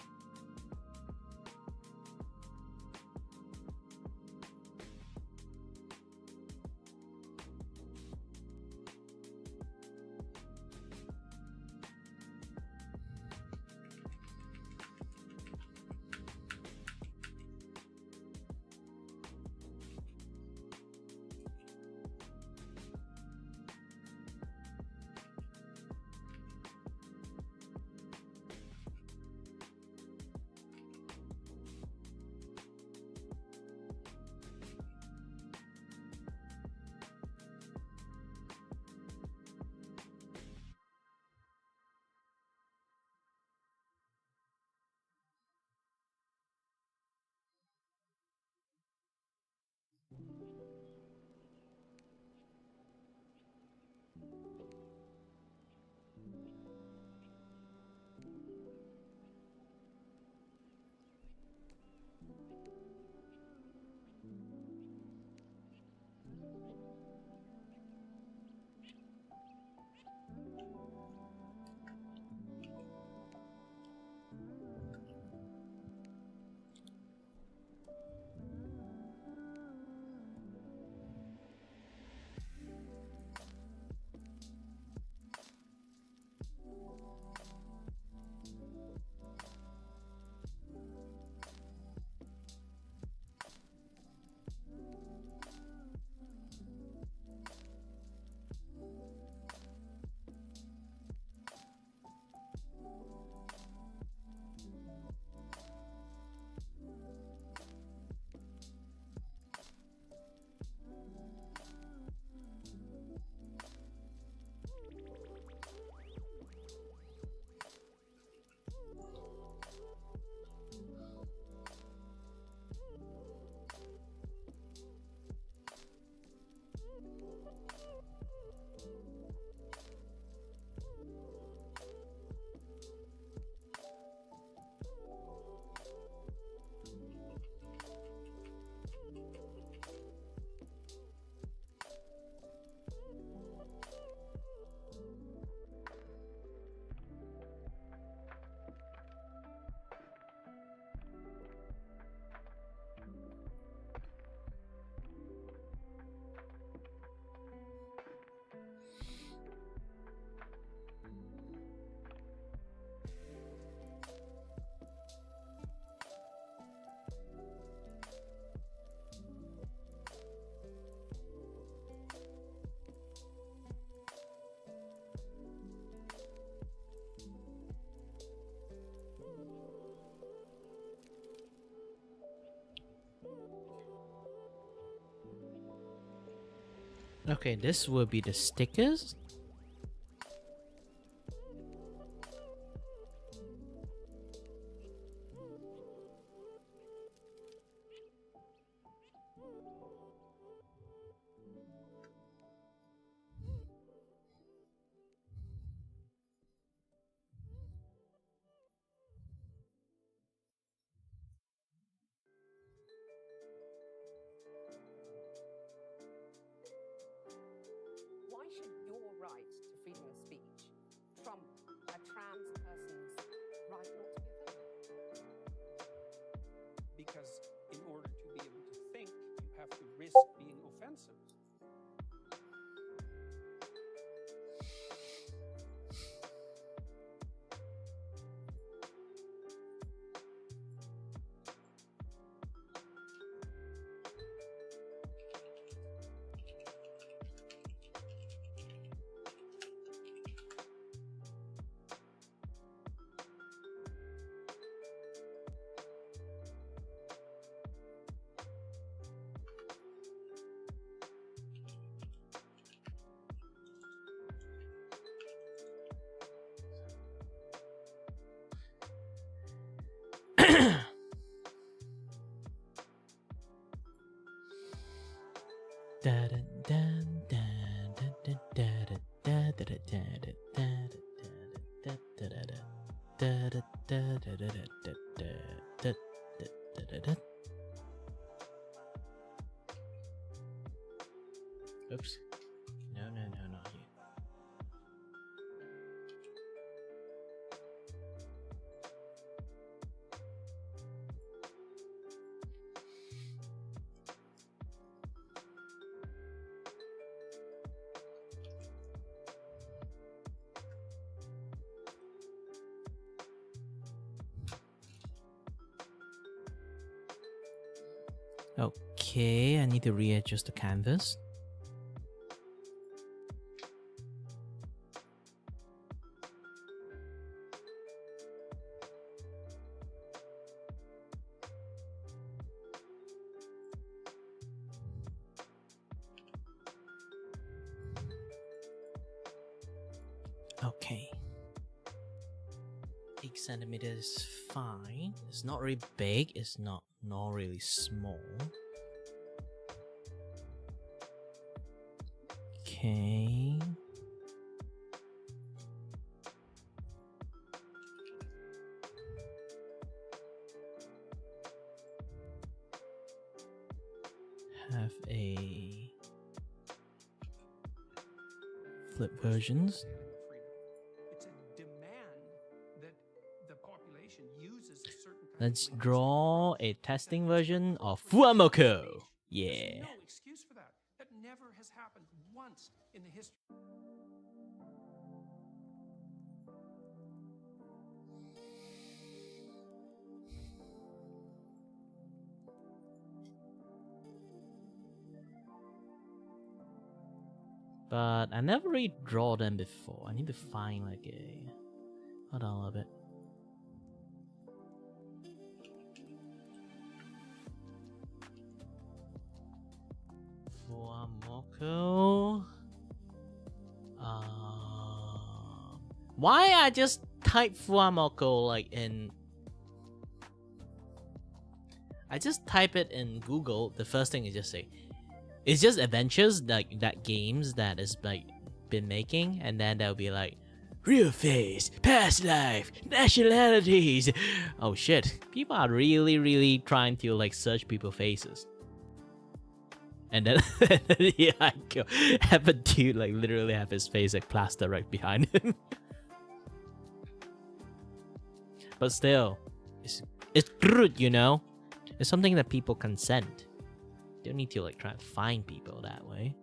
Okay, this will be the stickers. Why should your right to freedom of speech trump a trans person's right not to be offended? Because in order to be able to think, you have to risk being offensive. Oops. No, not you. Okay, I need to readjust the canvas. Okay. 8 centimeters is fine. It's not really big, it's not really small. Okay. Have a flip versions. It's a demand that the population uses a certain kind Let's of draw a testing version of Fuamoko. Yeah. There's no excuse for that. That never has happened once in the history. But I never really draw them before. I need to find like a... Hold on a little bit. Fuamoko. Why I just type Fuamoko like in... I just type it in Google. The first thing is just say... It's just adventures, like that games that is like been making, and then they'll be like real face, past life, nationalities. Oh shit, people are really trying to like search people's faces. And then yeah, I go, have a dude like literally have his face like plaster right behind him. But still, it's good, you know. It's something that people consent. Don't need to like try to find people that way.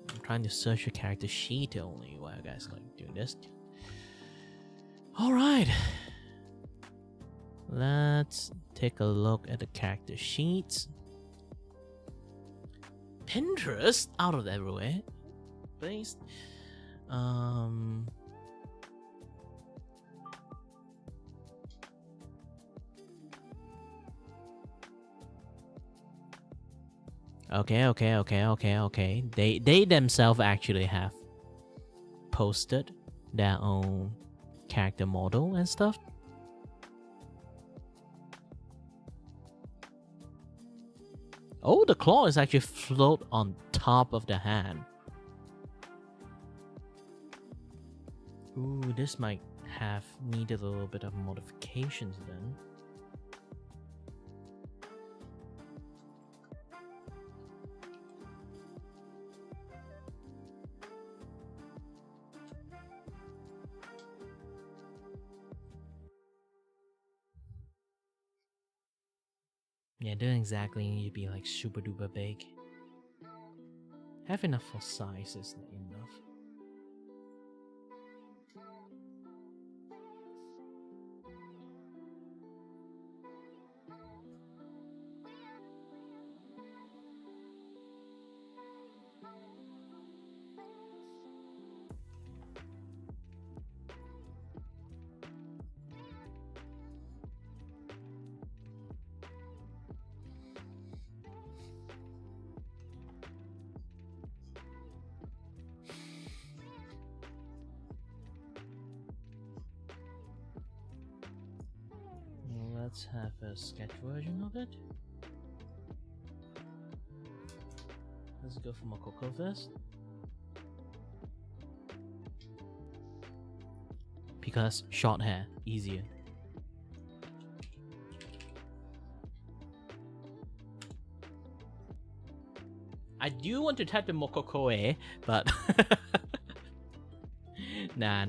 I'm trying to search a character sheet only while you guys like doing this. Alright. Let's take a look at the character sheets. Pinterest out of everywhere. Please. Okay. They themselves actually have posted their own character model and stuff. Oh, the claw is actually float on top of the hand. Ooh, this might have needed a little bit of modifications then. Yeah, doesn't exactly need to be like super duper big. Have enough for size is enough. Let's have a sketch version of it. Let's go for Mokoko first. Because short hair, easier. I do want to type the Mokokoe, but nah.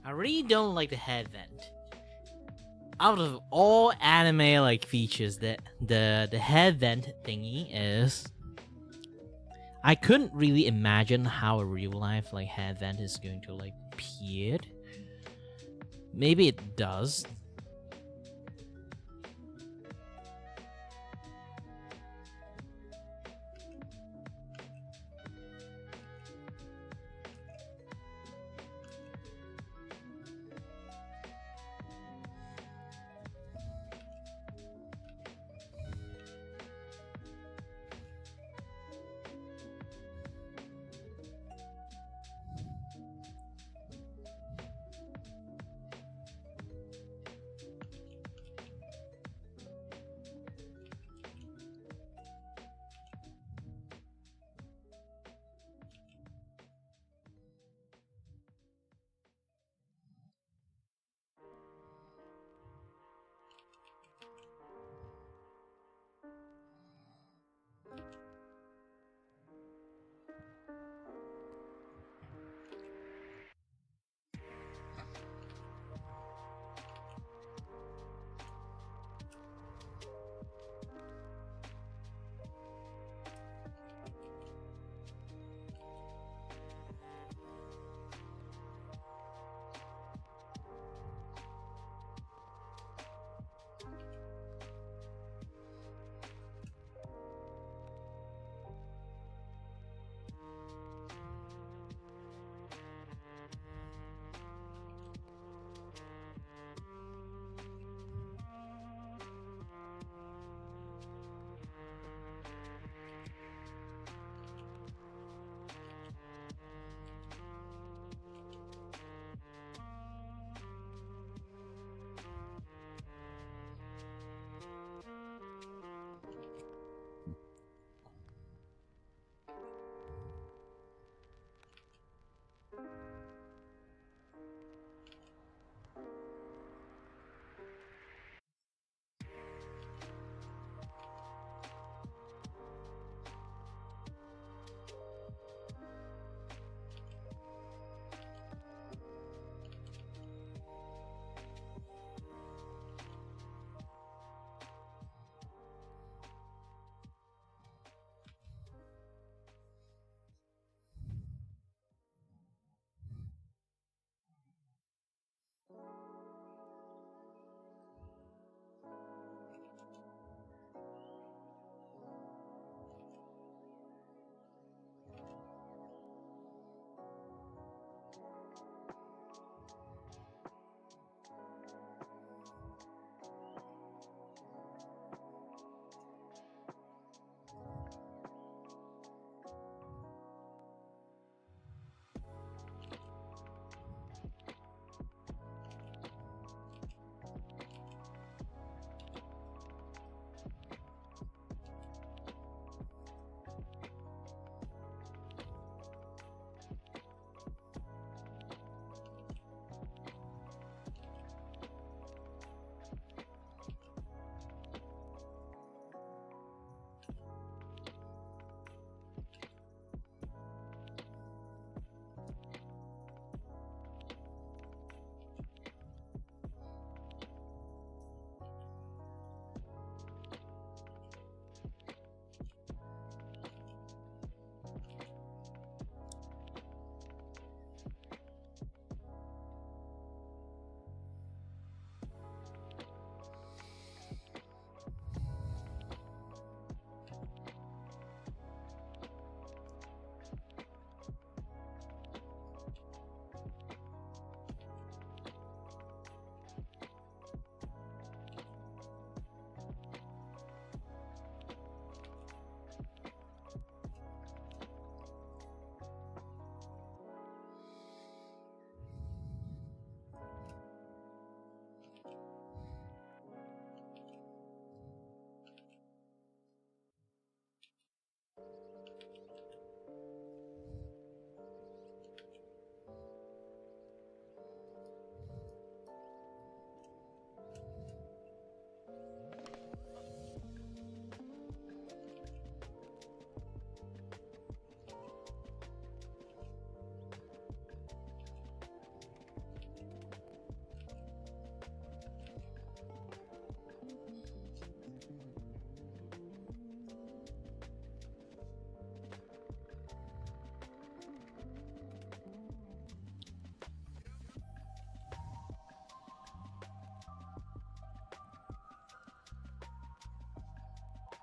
I really don't like the head vent. Out of all anime like features, the head vent thingy is, I couldn't really imagine how a real life like head vent is going to like appear. Maybe it does.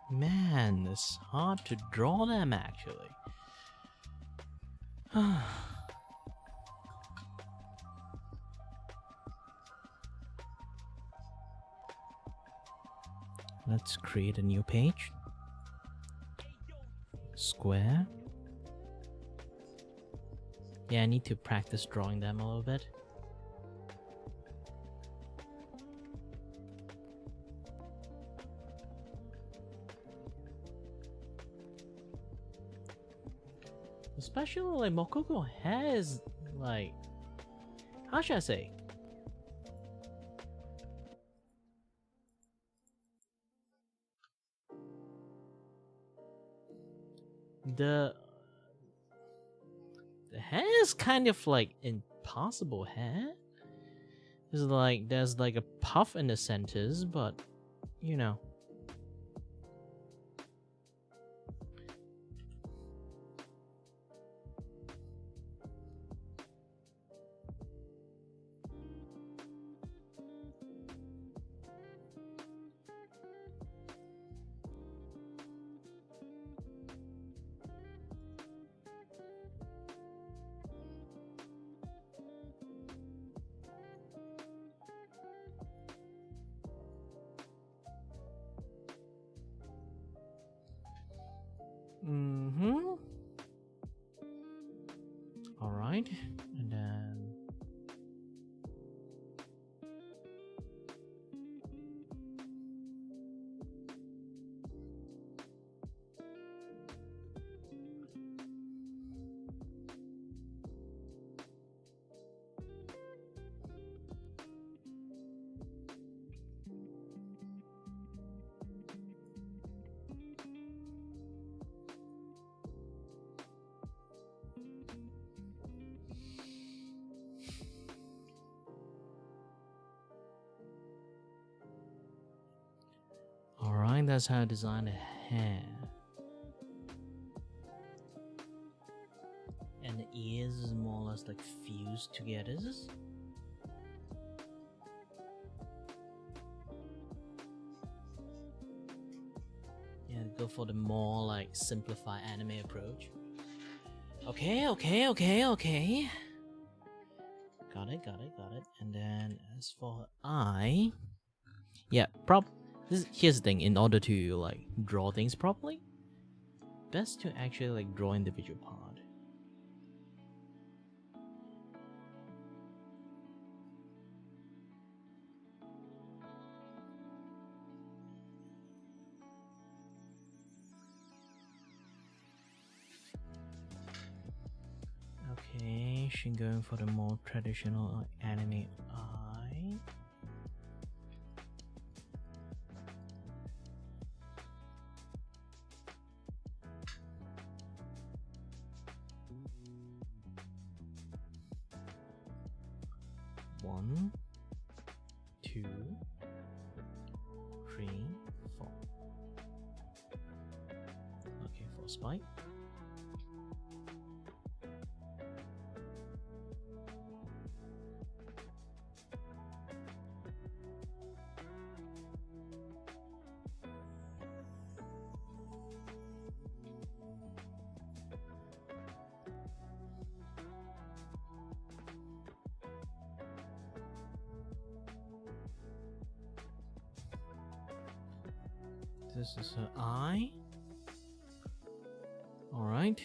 Man, it's hard to draw them actually. Let's create a new page. Square. Yeah, I need to practice drawing them a little bit. Especially like Mokoko has like, how should I say? The hair is kind of like impossible hair. There's like a puff in the centers, but you know. All right, and then alright, that's how I design a hair. And the ears is more or less like fused together. Yeah, go for the more like simplified anime approach. Okay. Got it. And then as for her eye, yeah, here's the thing. In order to like draw things properly, best to actually like draw individual part. Okay, she's going for the more traditional anime eye. One, 2, 3, 4. Okay, for spike. This is her eye. All right.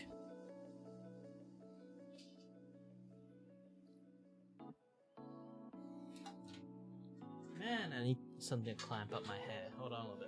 Man, I need something to clamp up my hair. Hold on a little bit.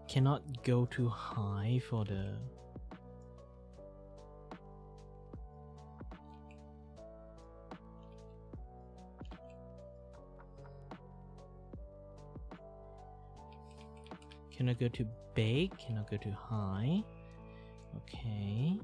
cannot go too high for the. Cannot go too big, cannot go too high. Okay.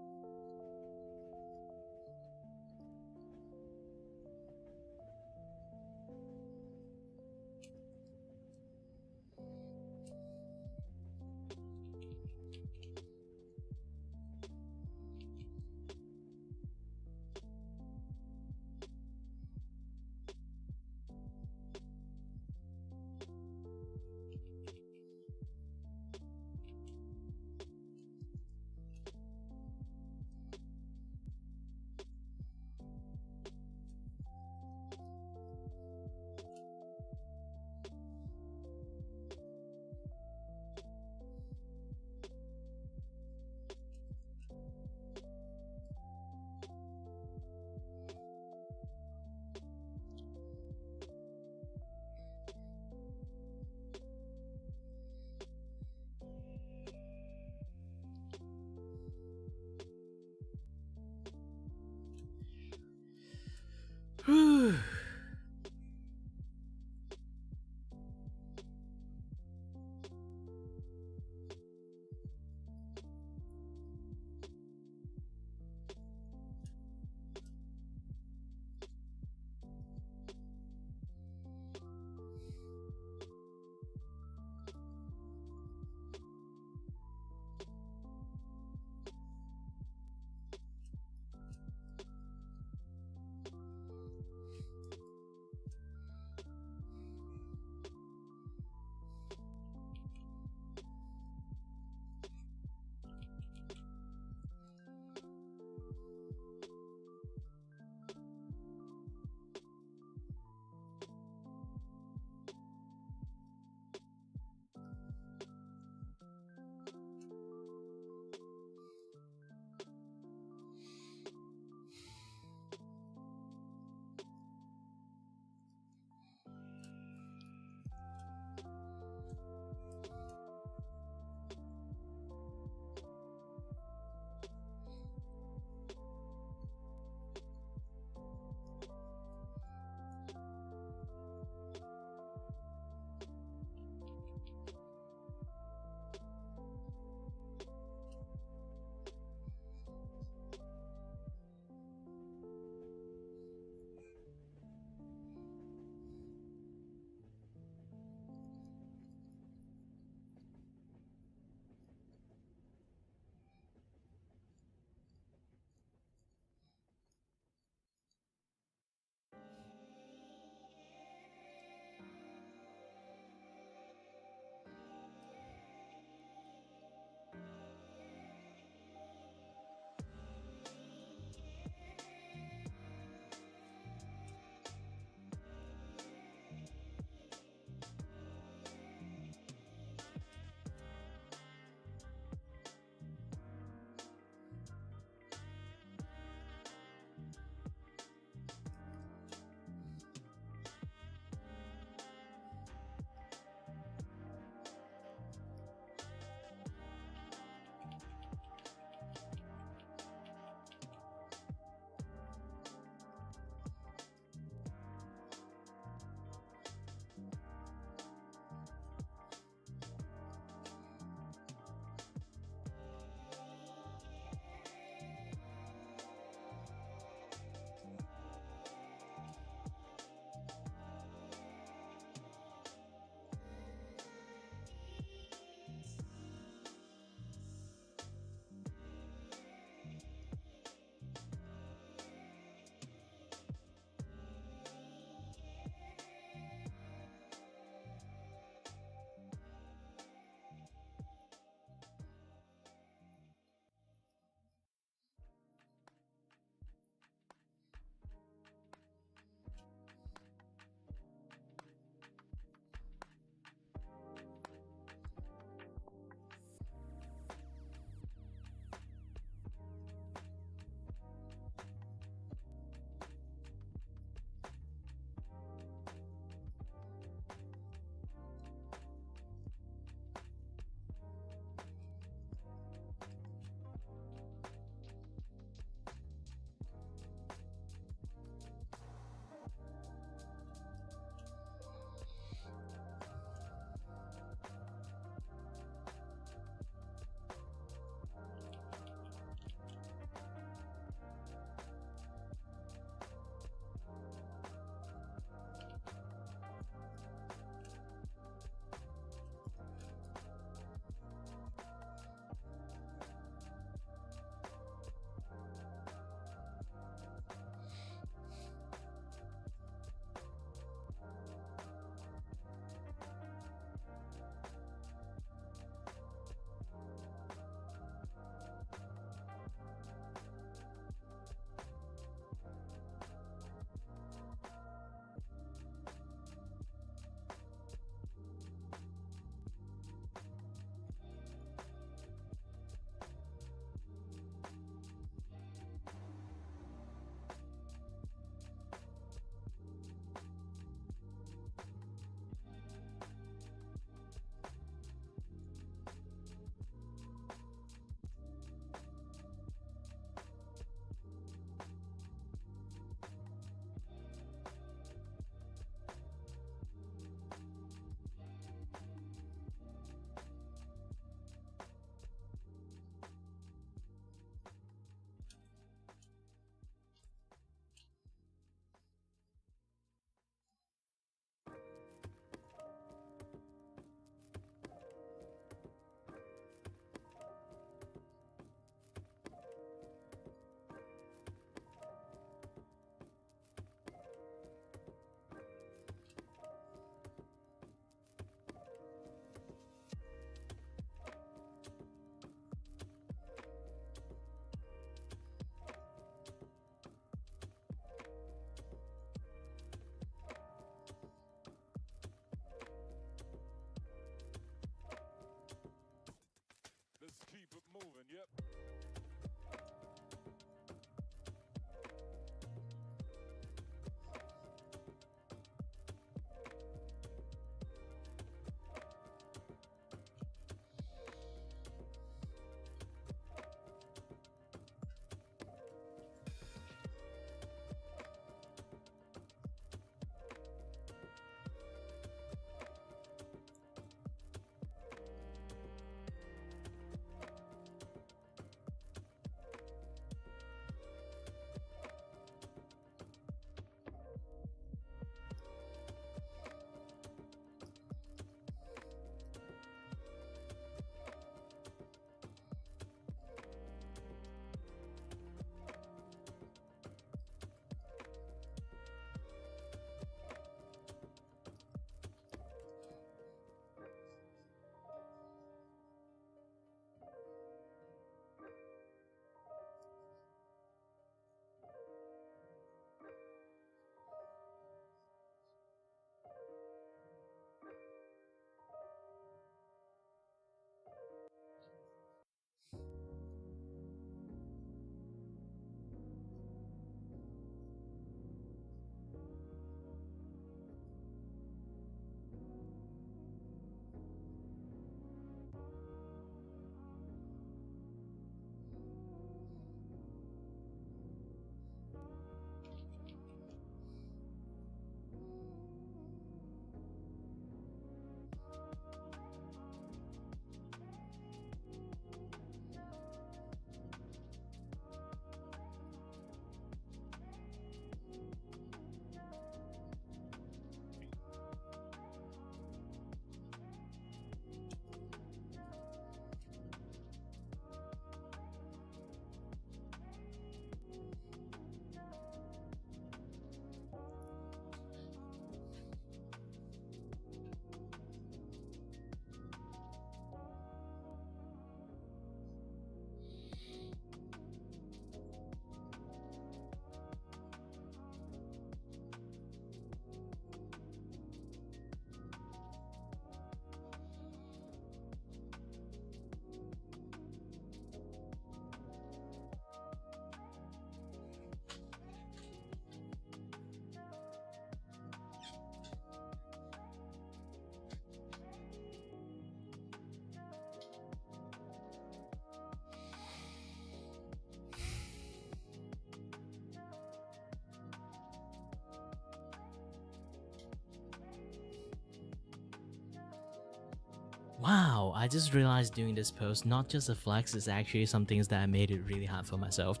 Wow, I just realized doing this post, not just a flex, is actually some things that I made it really hard for myself.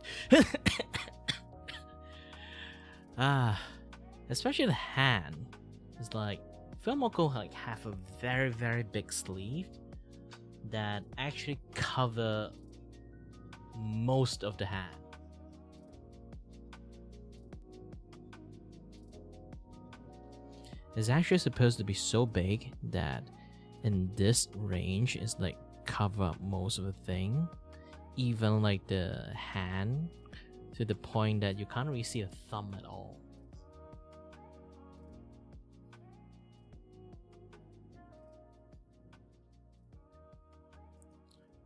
Especially the hand. It's like, Filmoko like have a very big sleeve that actually cover most of the hand. It's actually supposed to be so big that in this range is like cover up most of the thing, even like the hand, to the point that you can't really see a thumb at all.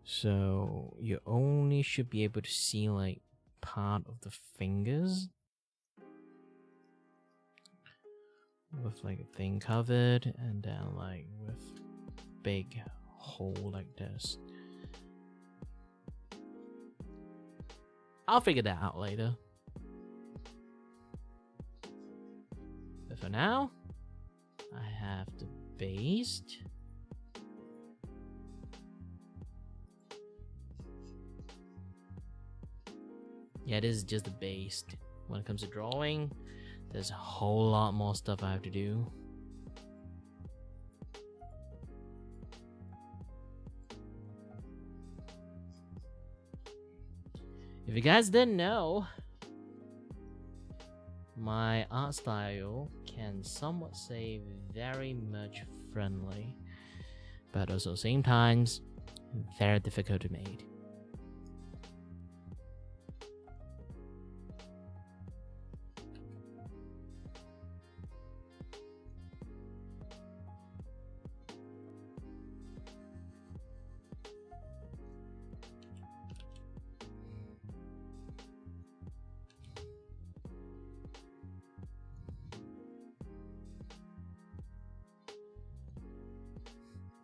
So you only should be able to see like part of the fingers with like a thing covered, and then like with big hole like this. I'll figure that out later. But for now, I have the base. Yeah, this is just the base. When it comes to drawing, there's a whole lot more stuff I have to do. If you guys didn't know, my art style can somewhat say very much friendly, but also at the same times very difficult to make.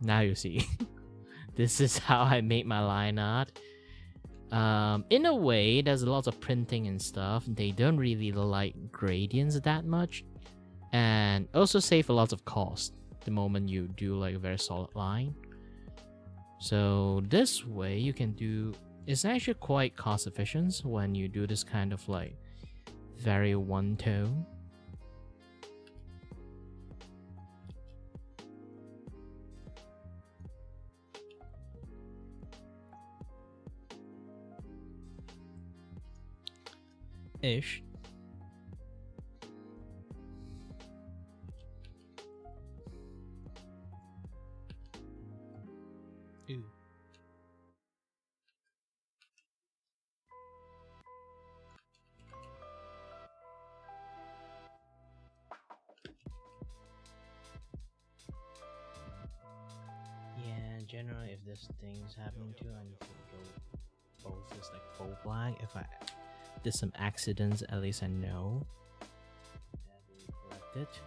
Now you see. This is how I made my line art. In a way, there's lots of printing and stuff. They don't really like gradients that much, and also save a lot of cost the moment you do like a very solid line. So this way you can do, it's actually quite cost efficient when you do this kind of like very one tone. Ish. Ooh. Yeah, generally if this thing's happening to, I need to go both is like full black. If I did some accidents, at least I know that we correct it.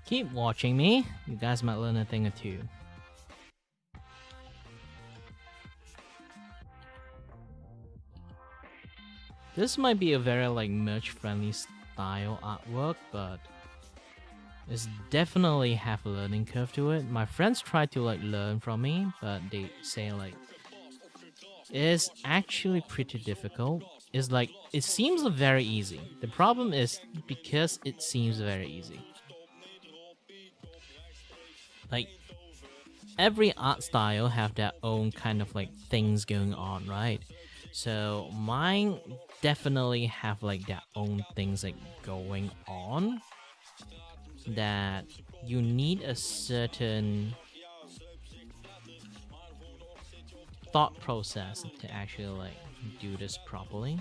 Keep watching me. You guys might learn a thing or two. This might be a very like merch friendly style artwork, but it's definitely have a learning curve to it. My friends try to like learn from me, but they say like it's actually pretty difficult. It's like it seems very easy. The problem is because it seems very easy. Like every art style have their own kind of like things going on, right? So mine definitely have like their own things like going on that you need a certain thought process to actually like do this properly.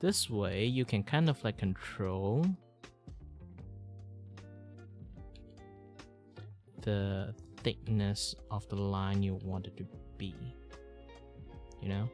This way you can kind of like control the thickness of the line you want it to be, you know?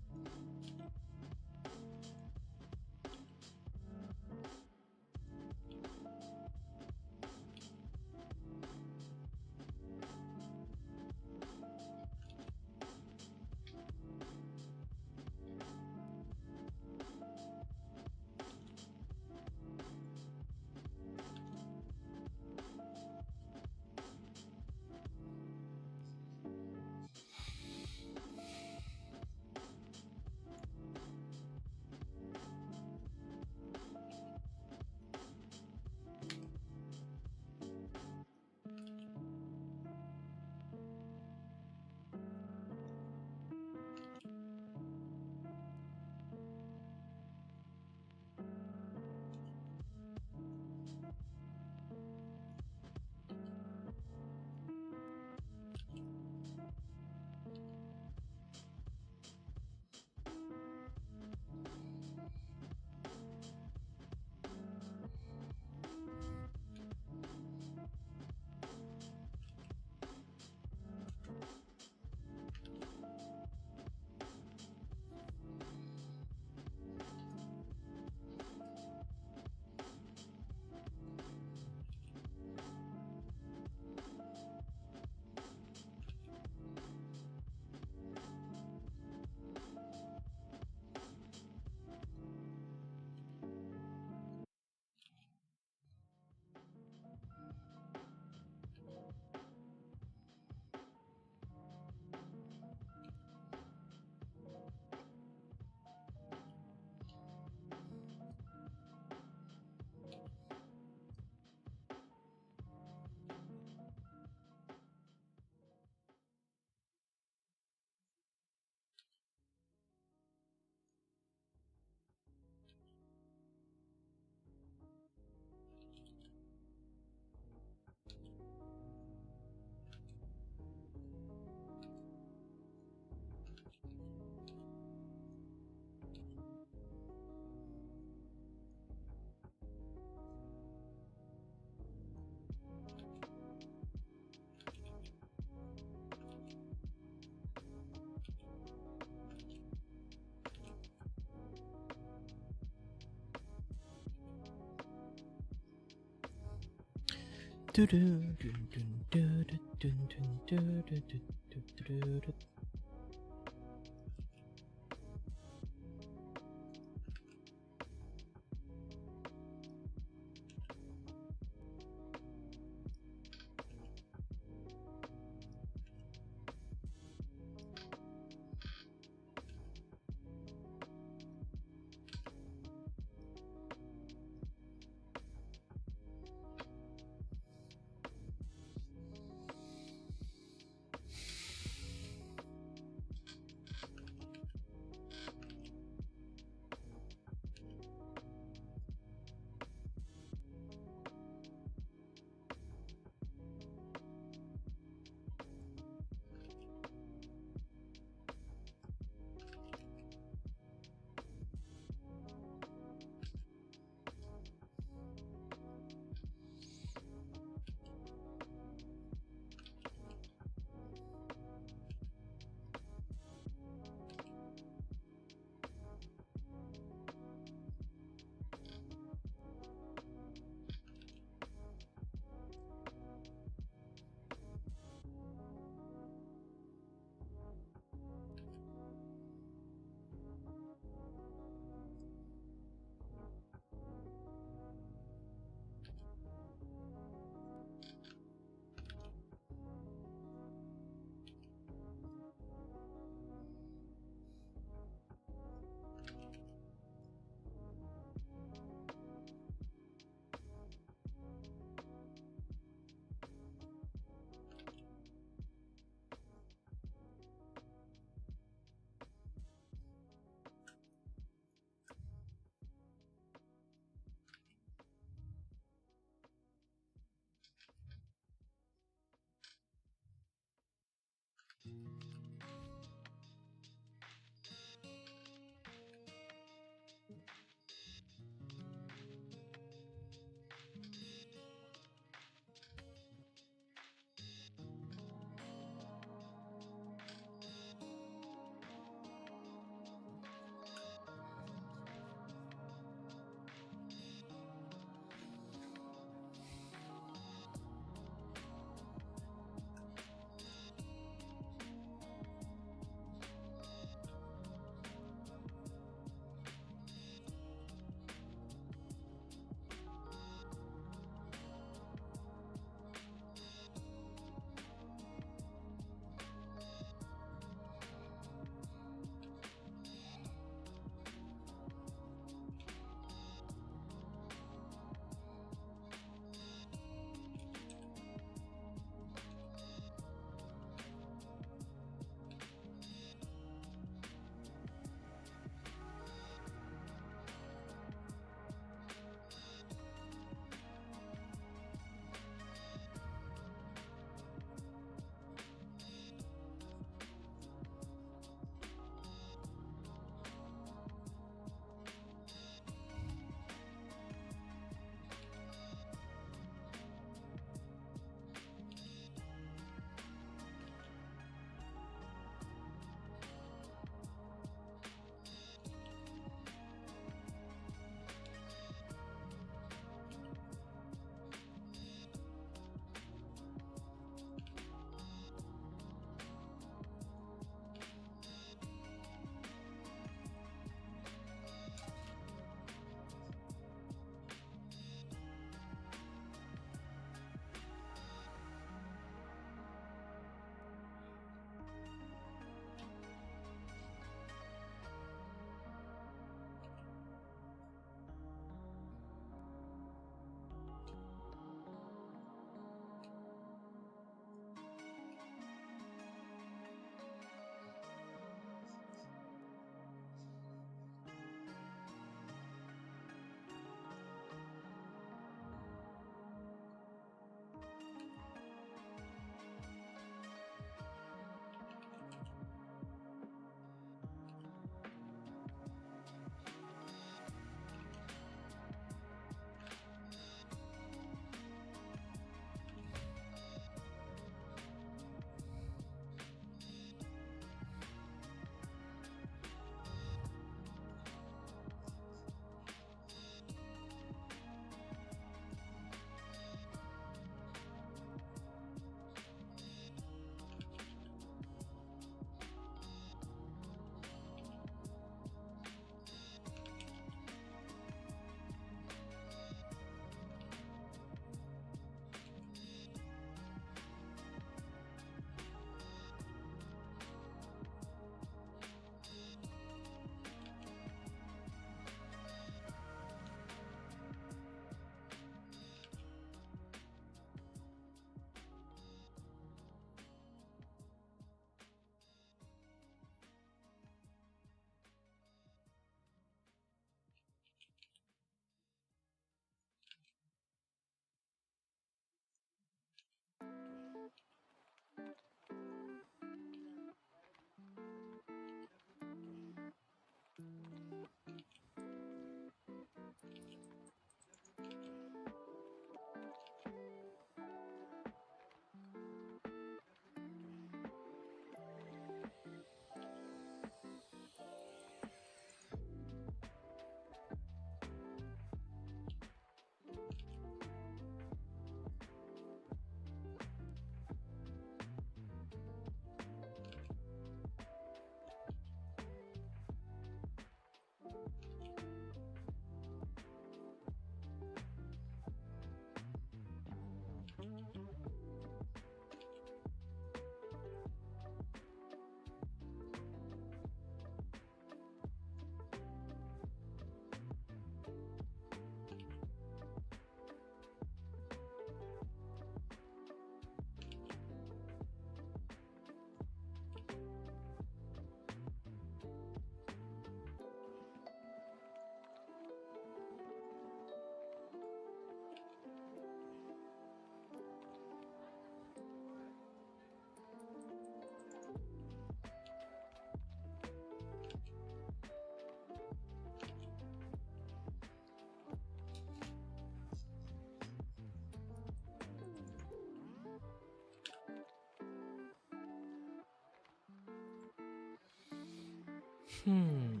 Hmm.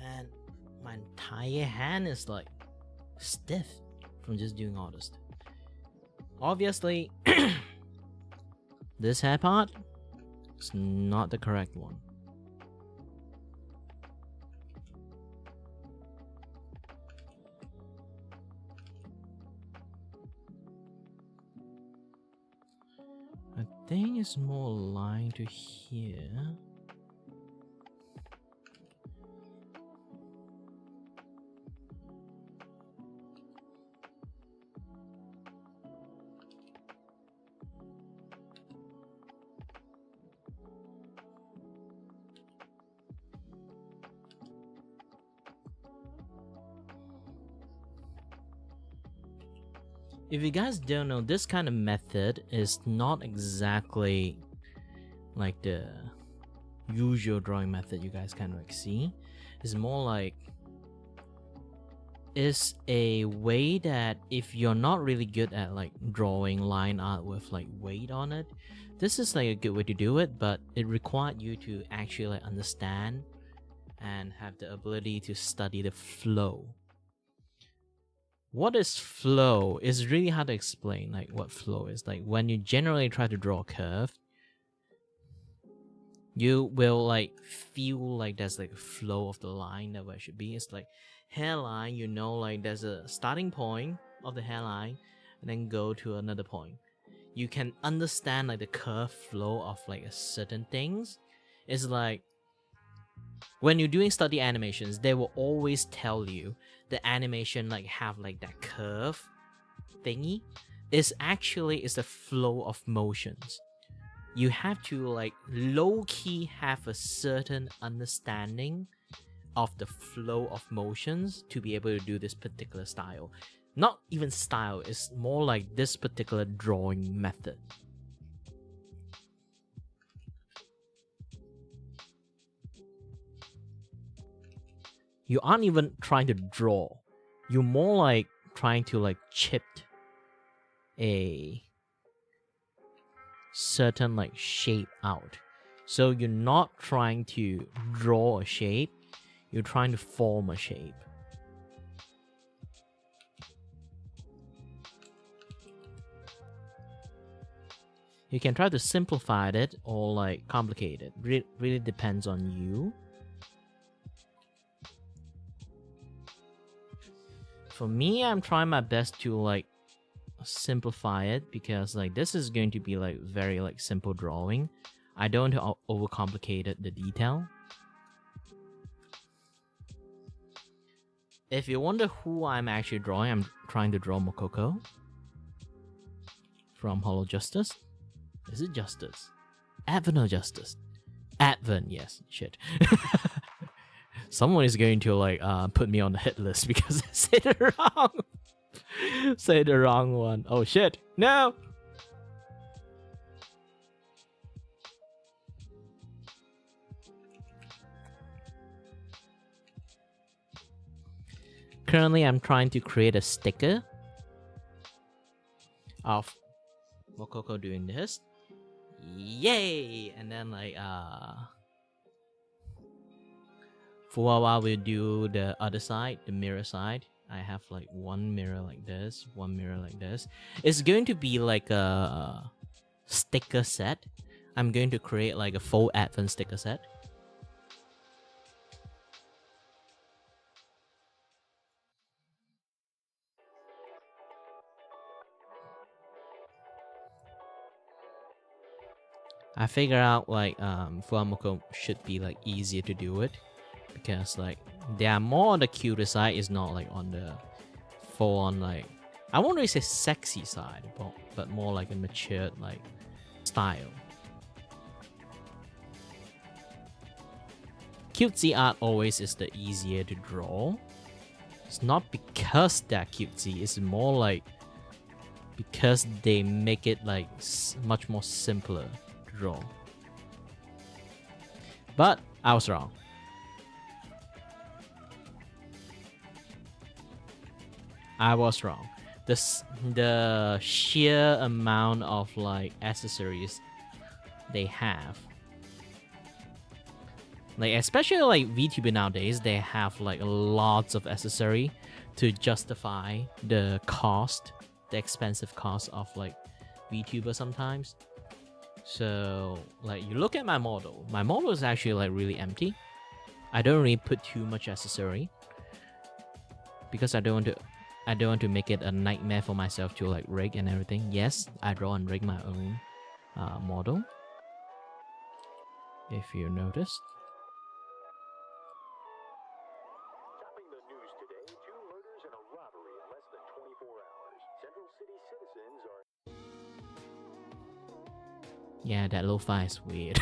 And my entire hand is like stiff from just doing all this. Obviously, this hair part is not the correct one. I think it's more aligned to here. If you guys don't know, this kind of method is not exactly like the usual drawing method you guys kind of like see. It's more like it's a way that if you're not really good at like drawing line art with like weight on it, this is like a good way to do it, but it required you to actually like understand and have the ability to study the flow. What is flow is really hard to explain, like what flow is. Like when you generally try to draw a curve, you will like feel like there's like a flow of the line that where it should be. It's like hairline, you know, like there's a starting point of the hairline and then go to another point. You can understand like the curve flow of like a certain things. It's like when you're doing study animations, they will always tell you the animation like have like that curve thingy. Is the flow of motions. You have to like low-key have a certain understanding of the flow of motions to be able to do this particular style. Not even style, it's more like this particular drawing method. You aren't even trying to draw. You're more like trying to like chip a certain like shape out. So you're not trying to draw a shape, you're trying to form a shape. You can try to simplify it or like complicate it. Really depends on you. For me, I'm trying my best to like simplify it because like this is going to be like very like simple drawing. I don't want to overcomplicate the detail. If you wonder who I'm actually drawing, I'm trying to draw Mokoko from Hollow Justice. Is it Justice? Advent or Justice? Advent, yes. Shit. Someone is going to like put me on the hit list because I said it wrong. Say the wrong one. Oh shit. No. Currently I'm trying to create a sticker of Mokoko doing this. Yay! And then like for a while we'll do the other side, the mirror side. I have like one mirror like this, one mirror like this. It's going to be like a sticker set. I'm going to create like a full advent sticker set. I figure out like Fuamoko should be like easier to do it because like they are more on the cuter side. It's not like on the full on like, I won't really say sexy side, but more like a matured like style. Cutesy art always is the easier to draw. It's not because they're cutesy, it's more like because they make it like much more simpler to draw. But I was wrong. I was wrong. The sheer amount of like accessories they have, like especially like VTuber nowadays, they have like lots of accessory to justify the cost, the expensive cost of like VTuber sometimes. So like you look at my model is actually like really empty. I don't really put too much accessory because I don't want to make it a nightmare for myself to like rig and everything. Yes, I draw and rig my own model, if you noticed. Topping the news today, 2 murders and a robbery in less than 24 hours. Central City citizens are... Yeah, that lo-fi is weird.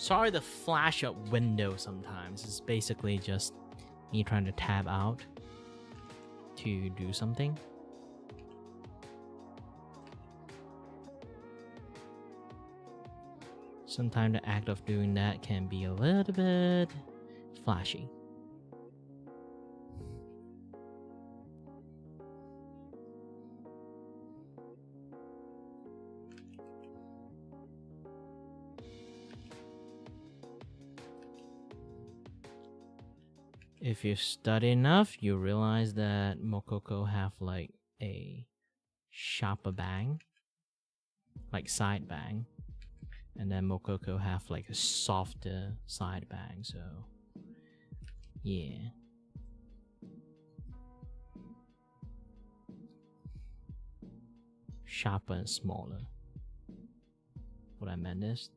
Sorry, the flash up window sometimes is basically just me trying to tab out to do something. Sometimes the act of doing that can be a little bit flashy. If you study enough, you realize that Mokoko have like a sharper bang, like side bang, and then Mokoko have like a softer side bang. So yeah, sharper and smaller. What I meant is,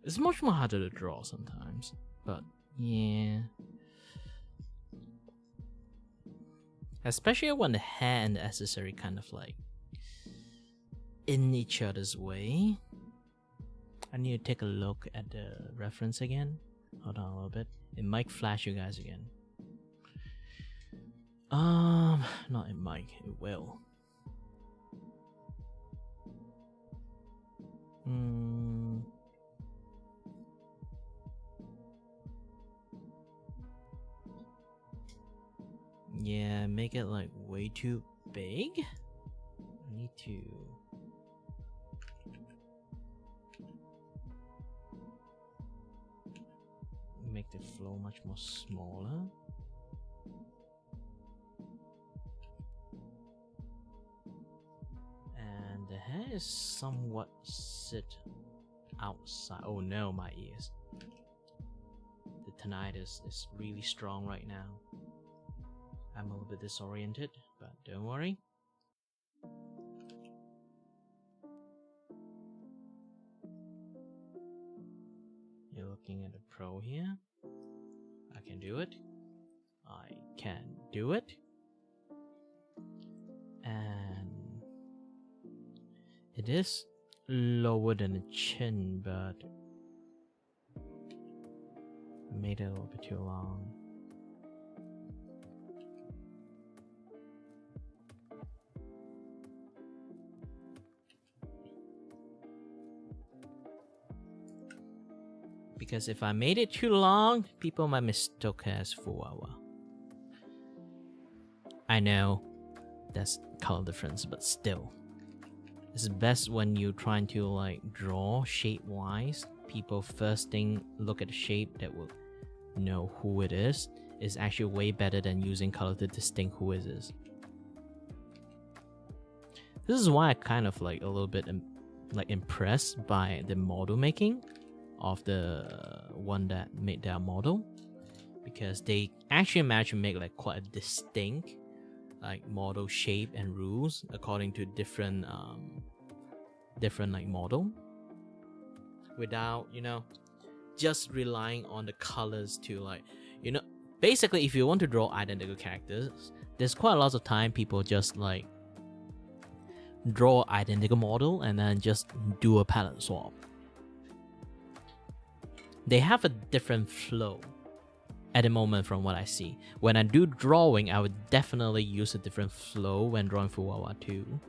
it's much more harder to draw sometimes, but yeah. Especially when the hair and the accessory kind of like in each other's way. I need to take a look at the reference again. Hold on a little bit. It might flash you guys again. Not it might. It will. Yeah, make it like way too big. I need to. Make the flow much more smaller. And the hair is somewhat sit outside. Oh no, my ears. The tinnitus is really strong right now. I'm a little bit disoriented, but don't worry. You're looking at the pro here. I can do it. I can do it. And it is lower than the chin, but I made it a little bit too long. Because if I made it too long, people might mistake it as full hour. I know that's color difference, but still. It's best when you're trying to like draw shape wise. People first thing look at the shape that will know who it is. It's actually way better than using color to distinct who it is. This is why I kind of like a little bit like impressed by the model making of the one that made their model, because they actually managed to make like quite a distinct like model shape and rules according to different like model, without, you know, just relying on the colors to like, you know, basically if you want to draw identical characters, there's quite a lot of time people just like draw identical model and then just do a palette swap. They have a different flow at the moment from what I see. When I do drawing, I would definitely use a different flow when drawing Fuwawa too.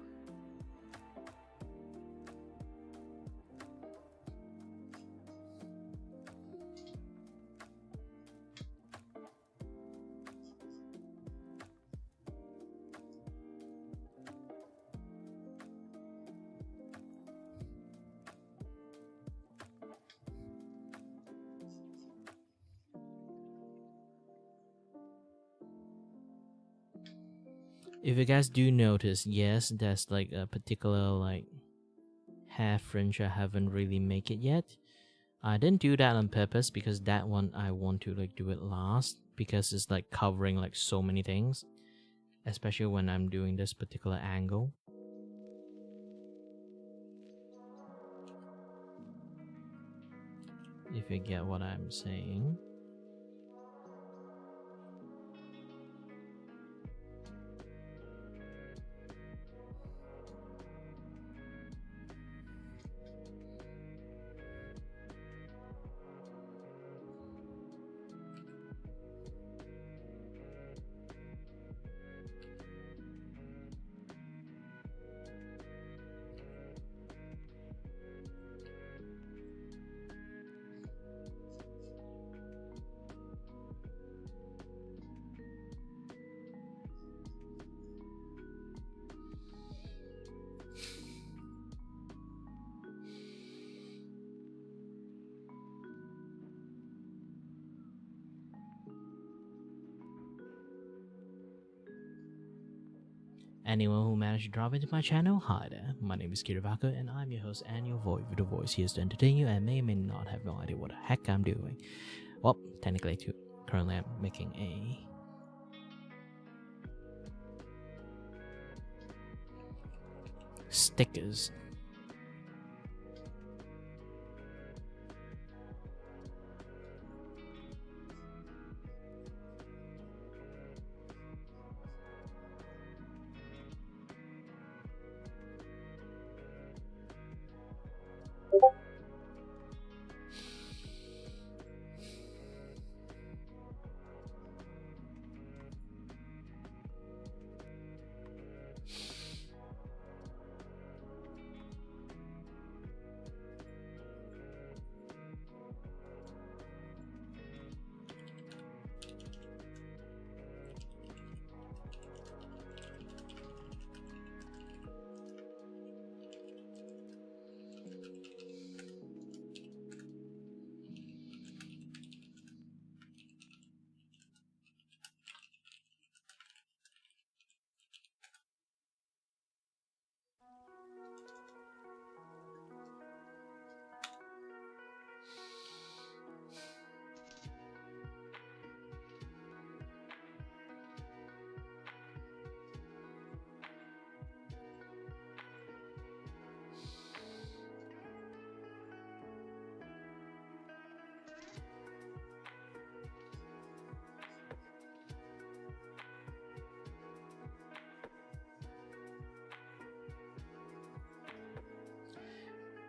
If you guys do notice, yes, there's like a particular like hair fringe I haven't really make it yet. I didn't do that on purpose because that one I want to like do it last, because it's like covering like so many things, especially when I'm doing this particular angle. If you get what I'm saying. Anyone who managed to drop into my channel, hi there. My name is Kiribaka and I'm your host and your voice with the voice here to entertain you and may or may not have no idea what the heck I'm doing. Well, technically currently I'm making a stickers.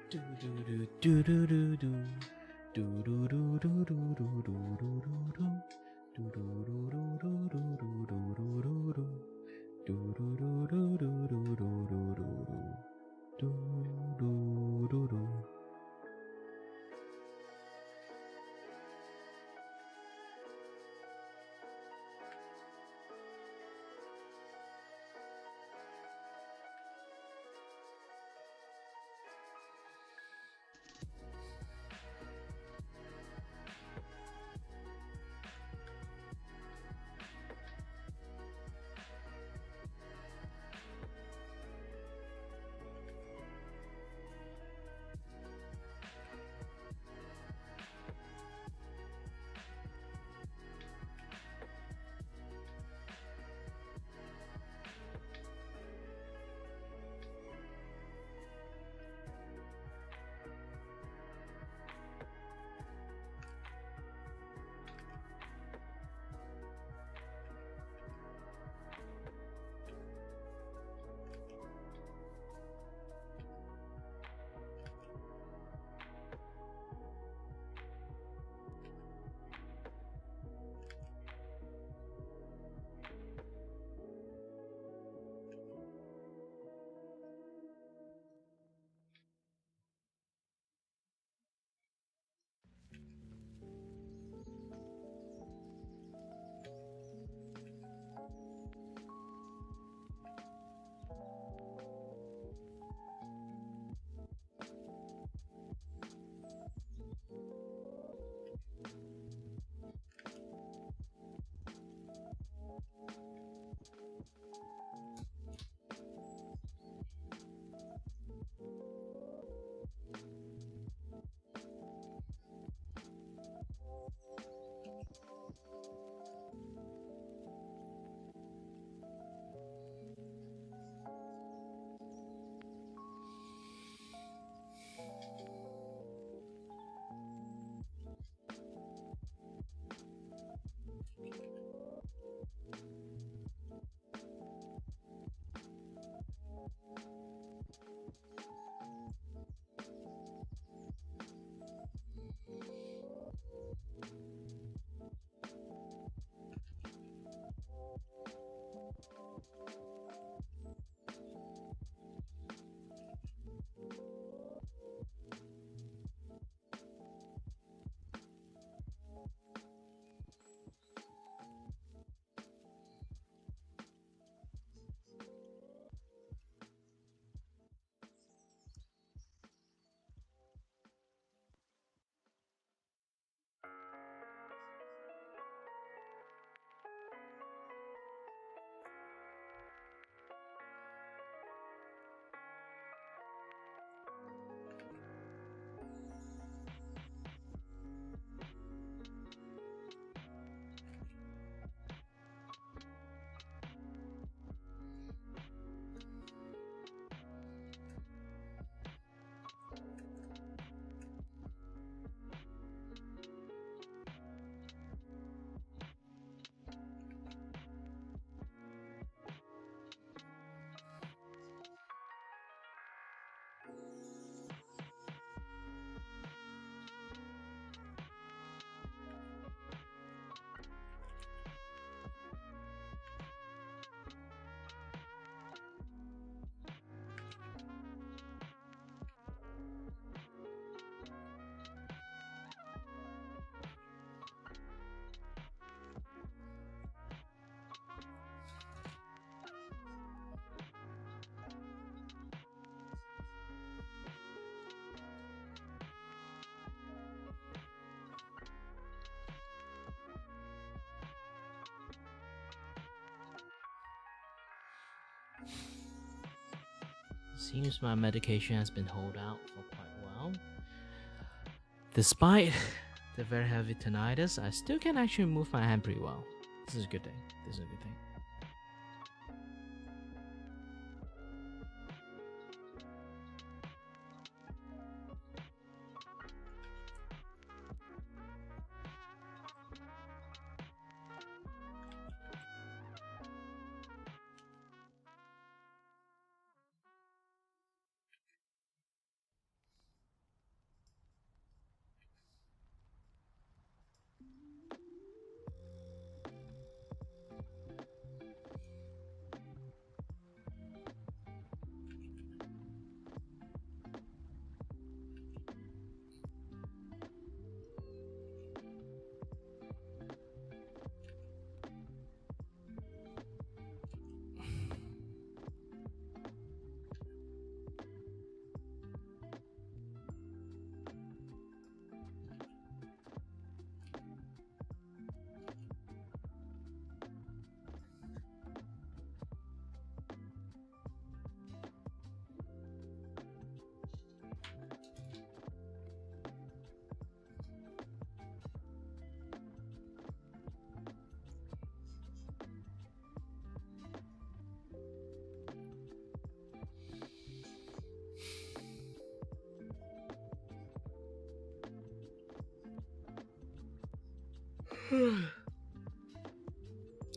Do do do do do do do. Do do do do do do do do do do. Do do do do do do do do do do. Do do do do do do do do do. Do do do do. Seems my medication has been held out for quite a while. Despite the very heavy tinnitus, I still can actually move my hand pretty well. This is a good thing. This is a good thing.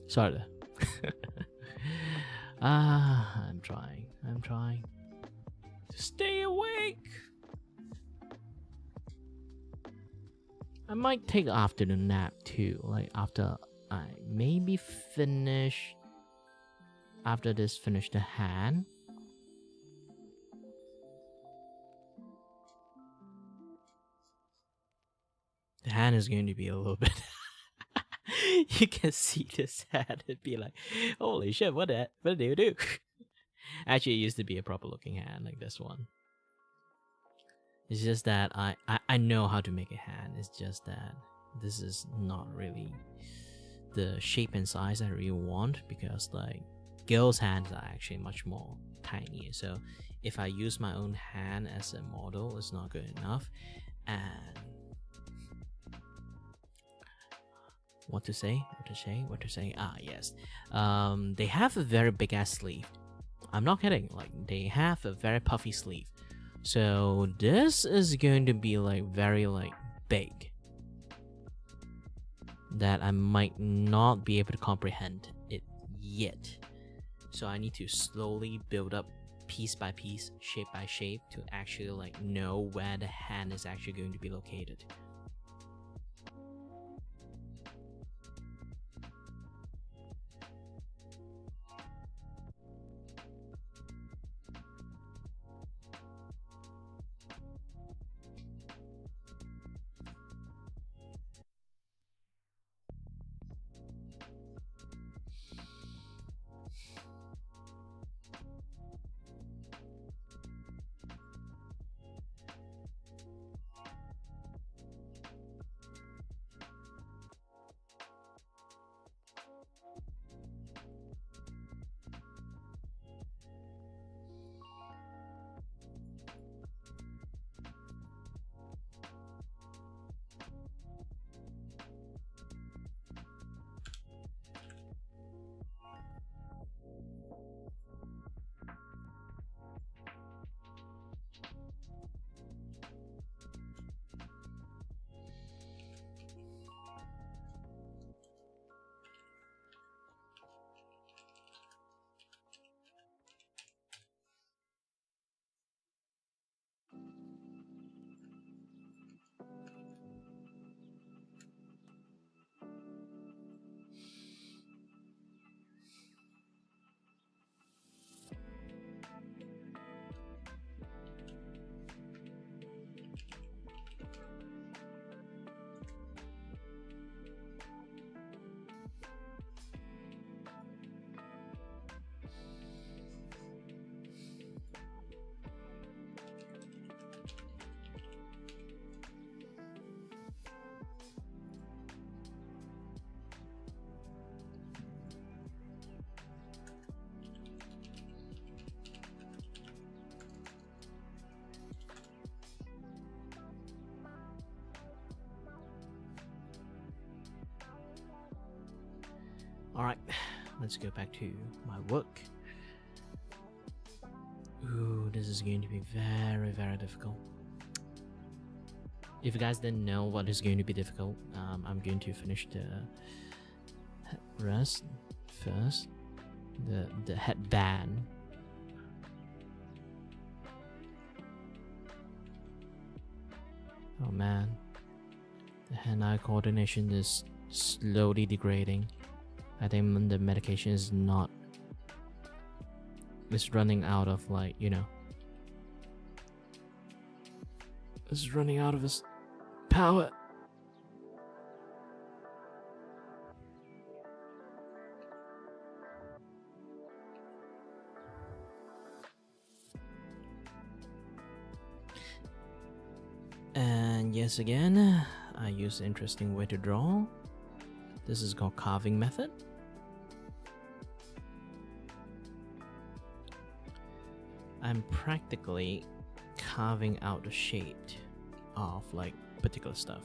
Sorry. I'm trying. I'm trying to stay awake. I might take an afternoon nap too, like after I maybe finish. After this, finish the hand. The hand is going to be a little bit. You can see this hand and be like, "Holy shit! What do you do?" Actually, it used to be a proper looking hand like this one. It's just that I know how to make a hand. It's just that this is not really the shape and size I really want, because like girls' hands are actually much more tinier. So if I use my own hand as a model, it's not good enough. And what to say? Ah, yes. They have a very big ass sleeve. I'm not kidding. Like, they have a very puffy sleeve. So this is going to be like very like big, that I might not be able to comprehend it yet. So I need to slowly build up piece by piece, shape by shape, to actually like know where the hand is actually going to be located. Alright, let's go back to my work. Ooh, this is going to be very, very difficult. If you guys didn't know what is going to be difficult, I'm going to finish the rest first. The headband. Oh man, the hand-eye coordination is slowly degrading. I think the medication is not. It's running out of, like, you know. It's running out of its power. And yes, again, I use an interesting way to draw. This is called carving method. I'm practically carving out the shape of like particular stuff.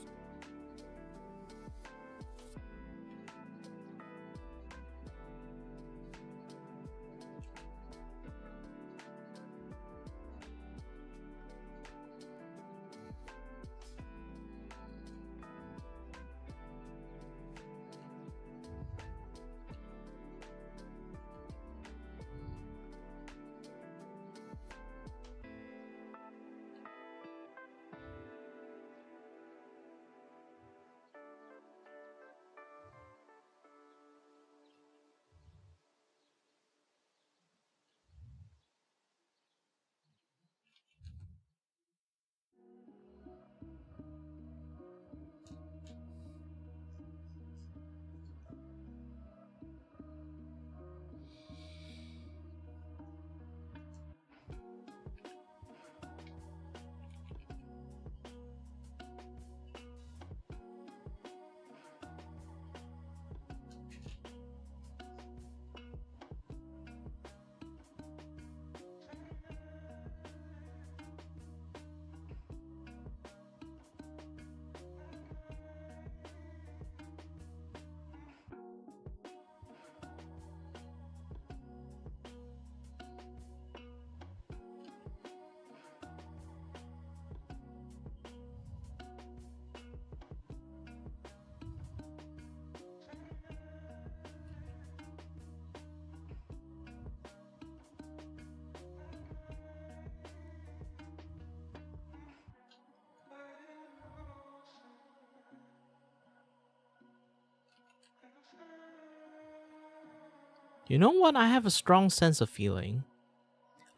You know what? I have a strong sense of feeling.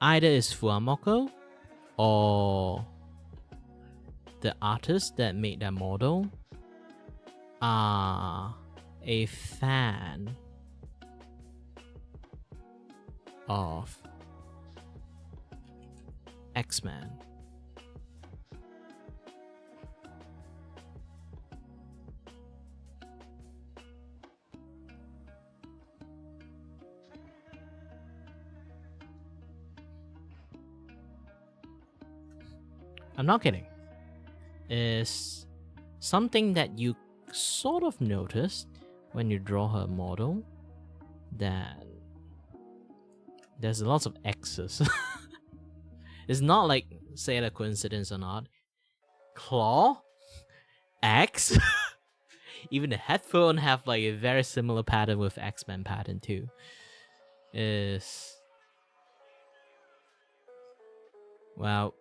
Either it's Fuamoko or the artist that made that model are a fan of X-Men. I'm not kidding. Is something that you sort of notice when you draw her model, that there's lots of X's. It's not like, say, a coincidence or not. Claw, X. Even the headphone have like a very similar pattern with X-Men pattern too. Is, well,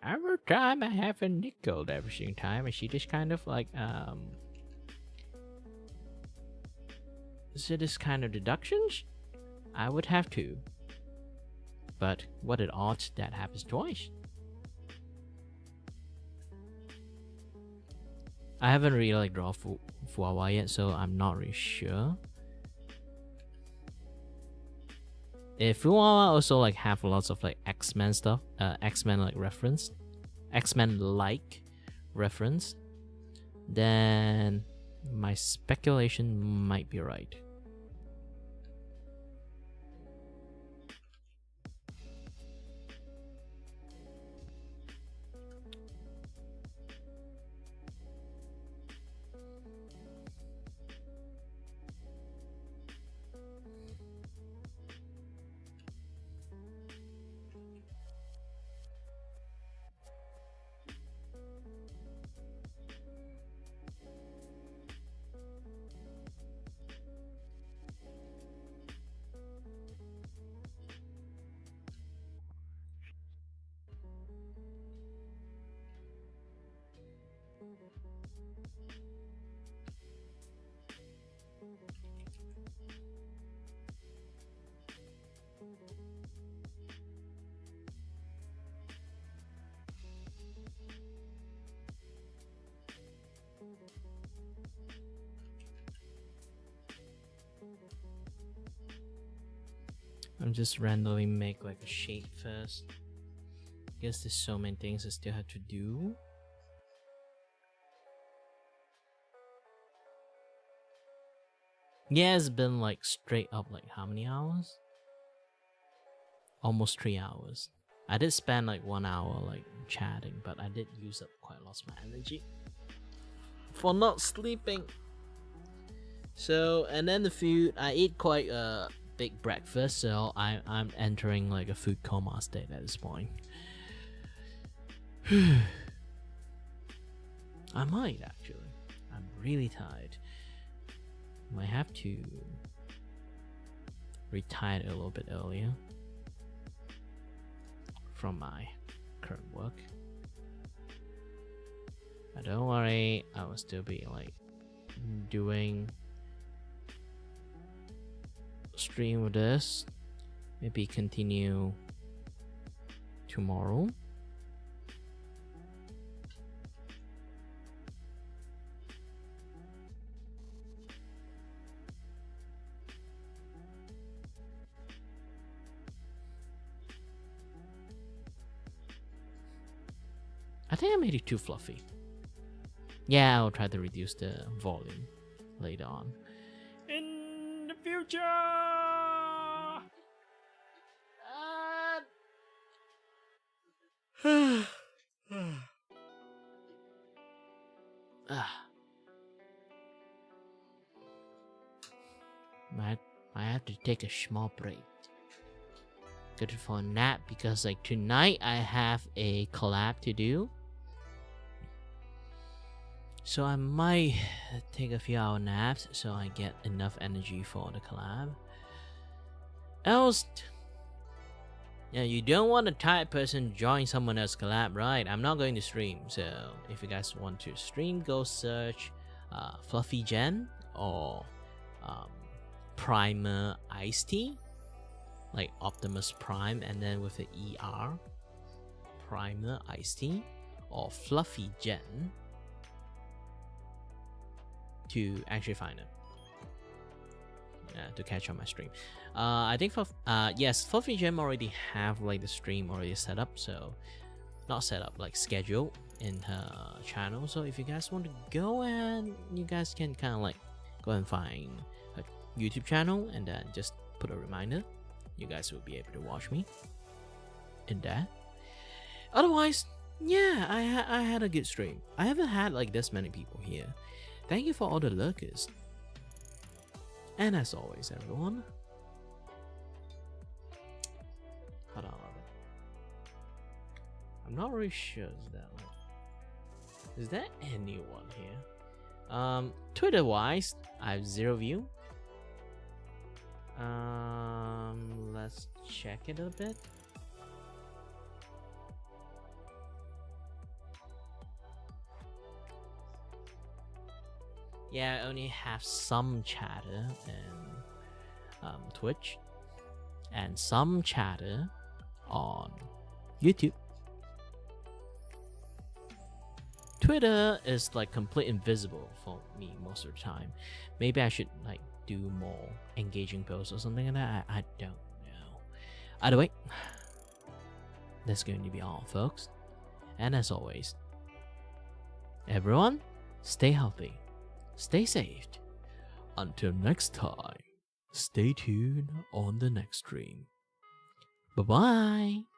every time I have a nickel every single time, and she just kind of like so this kind of deductions I would have to. But what an odds that happens twice. I haven't really like drawn Fuawa yet, so I'm not really sure. If Fuawa also like have lots of like X-Men stuff, X-Men like reference, X-Men like reference, then my speculation might be right. I'm just randomly make like a shape first. Guess there's so many things I still have to do. Yeah, it's been like straight up like how many hours? Almost 3 hours. I did spend like 1 hour like chatting, but I did use up quite a lot of my energy for not sleeping. So, and then the food, I ate quite a big breakfast, so I'm entering like a food coma state at this point. I might actually. I'm really tired. Might have to retire a little bit earlier from my current work. But don't worry, I will still be like doing stream with this. Maybe continue tomorrow. I think I made it too fluffy. Yeah, I'll try to reduce the volume later on. In the future! I have to take a small break. Good for a nap because like tonight I have a collab to do. So I might take a few hour naps so I get enough energy for the collab. Else, yeah, you don't want a tired person join someone else's collab, right? I'm not going to stream, so if you guys want to stream, go search Fluffy Gen or Primer Ice-T, like Optimus Prime, and then with the ER, Primer Ice-T, or Fluffy Gen, to actually find it. To catch on my stream. I think for yes, Fluffy Gem already have like the stream already set up, so not set up, like scheduled in her channel. So if you guys want to go, and you guys can kind of like go and find a YouTube channel and then just put a reminder. You guys will be able to watch me in that. Otherwise, yeah, I had a good stream. I haven't had like this many people here. Thank you for all the lurkers. And as always, everyone, hold on. I'm not really sure. Is there anyone here? Twitter wise, I have 0 view. Let's check it a bit. Yeah, I only have some chatter in Twitch and some chatter on YouTube. Twitter is like complete invisible for me most of the time. Maybe I should like do more engaging posts or something like that. I don't know. Either way, that's going to be all, folks. And as always, everyone, stay healthy. Stay safe. Until next time, stay tuned on the next stream. Bye-bye.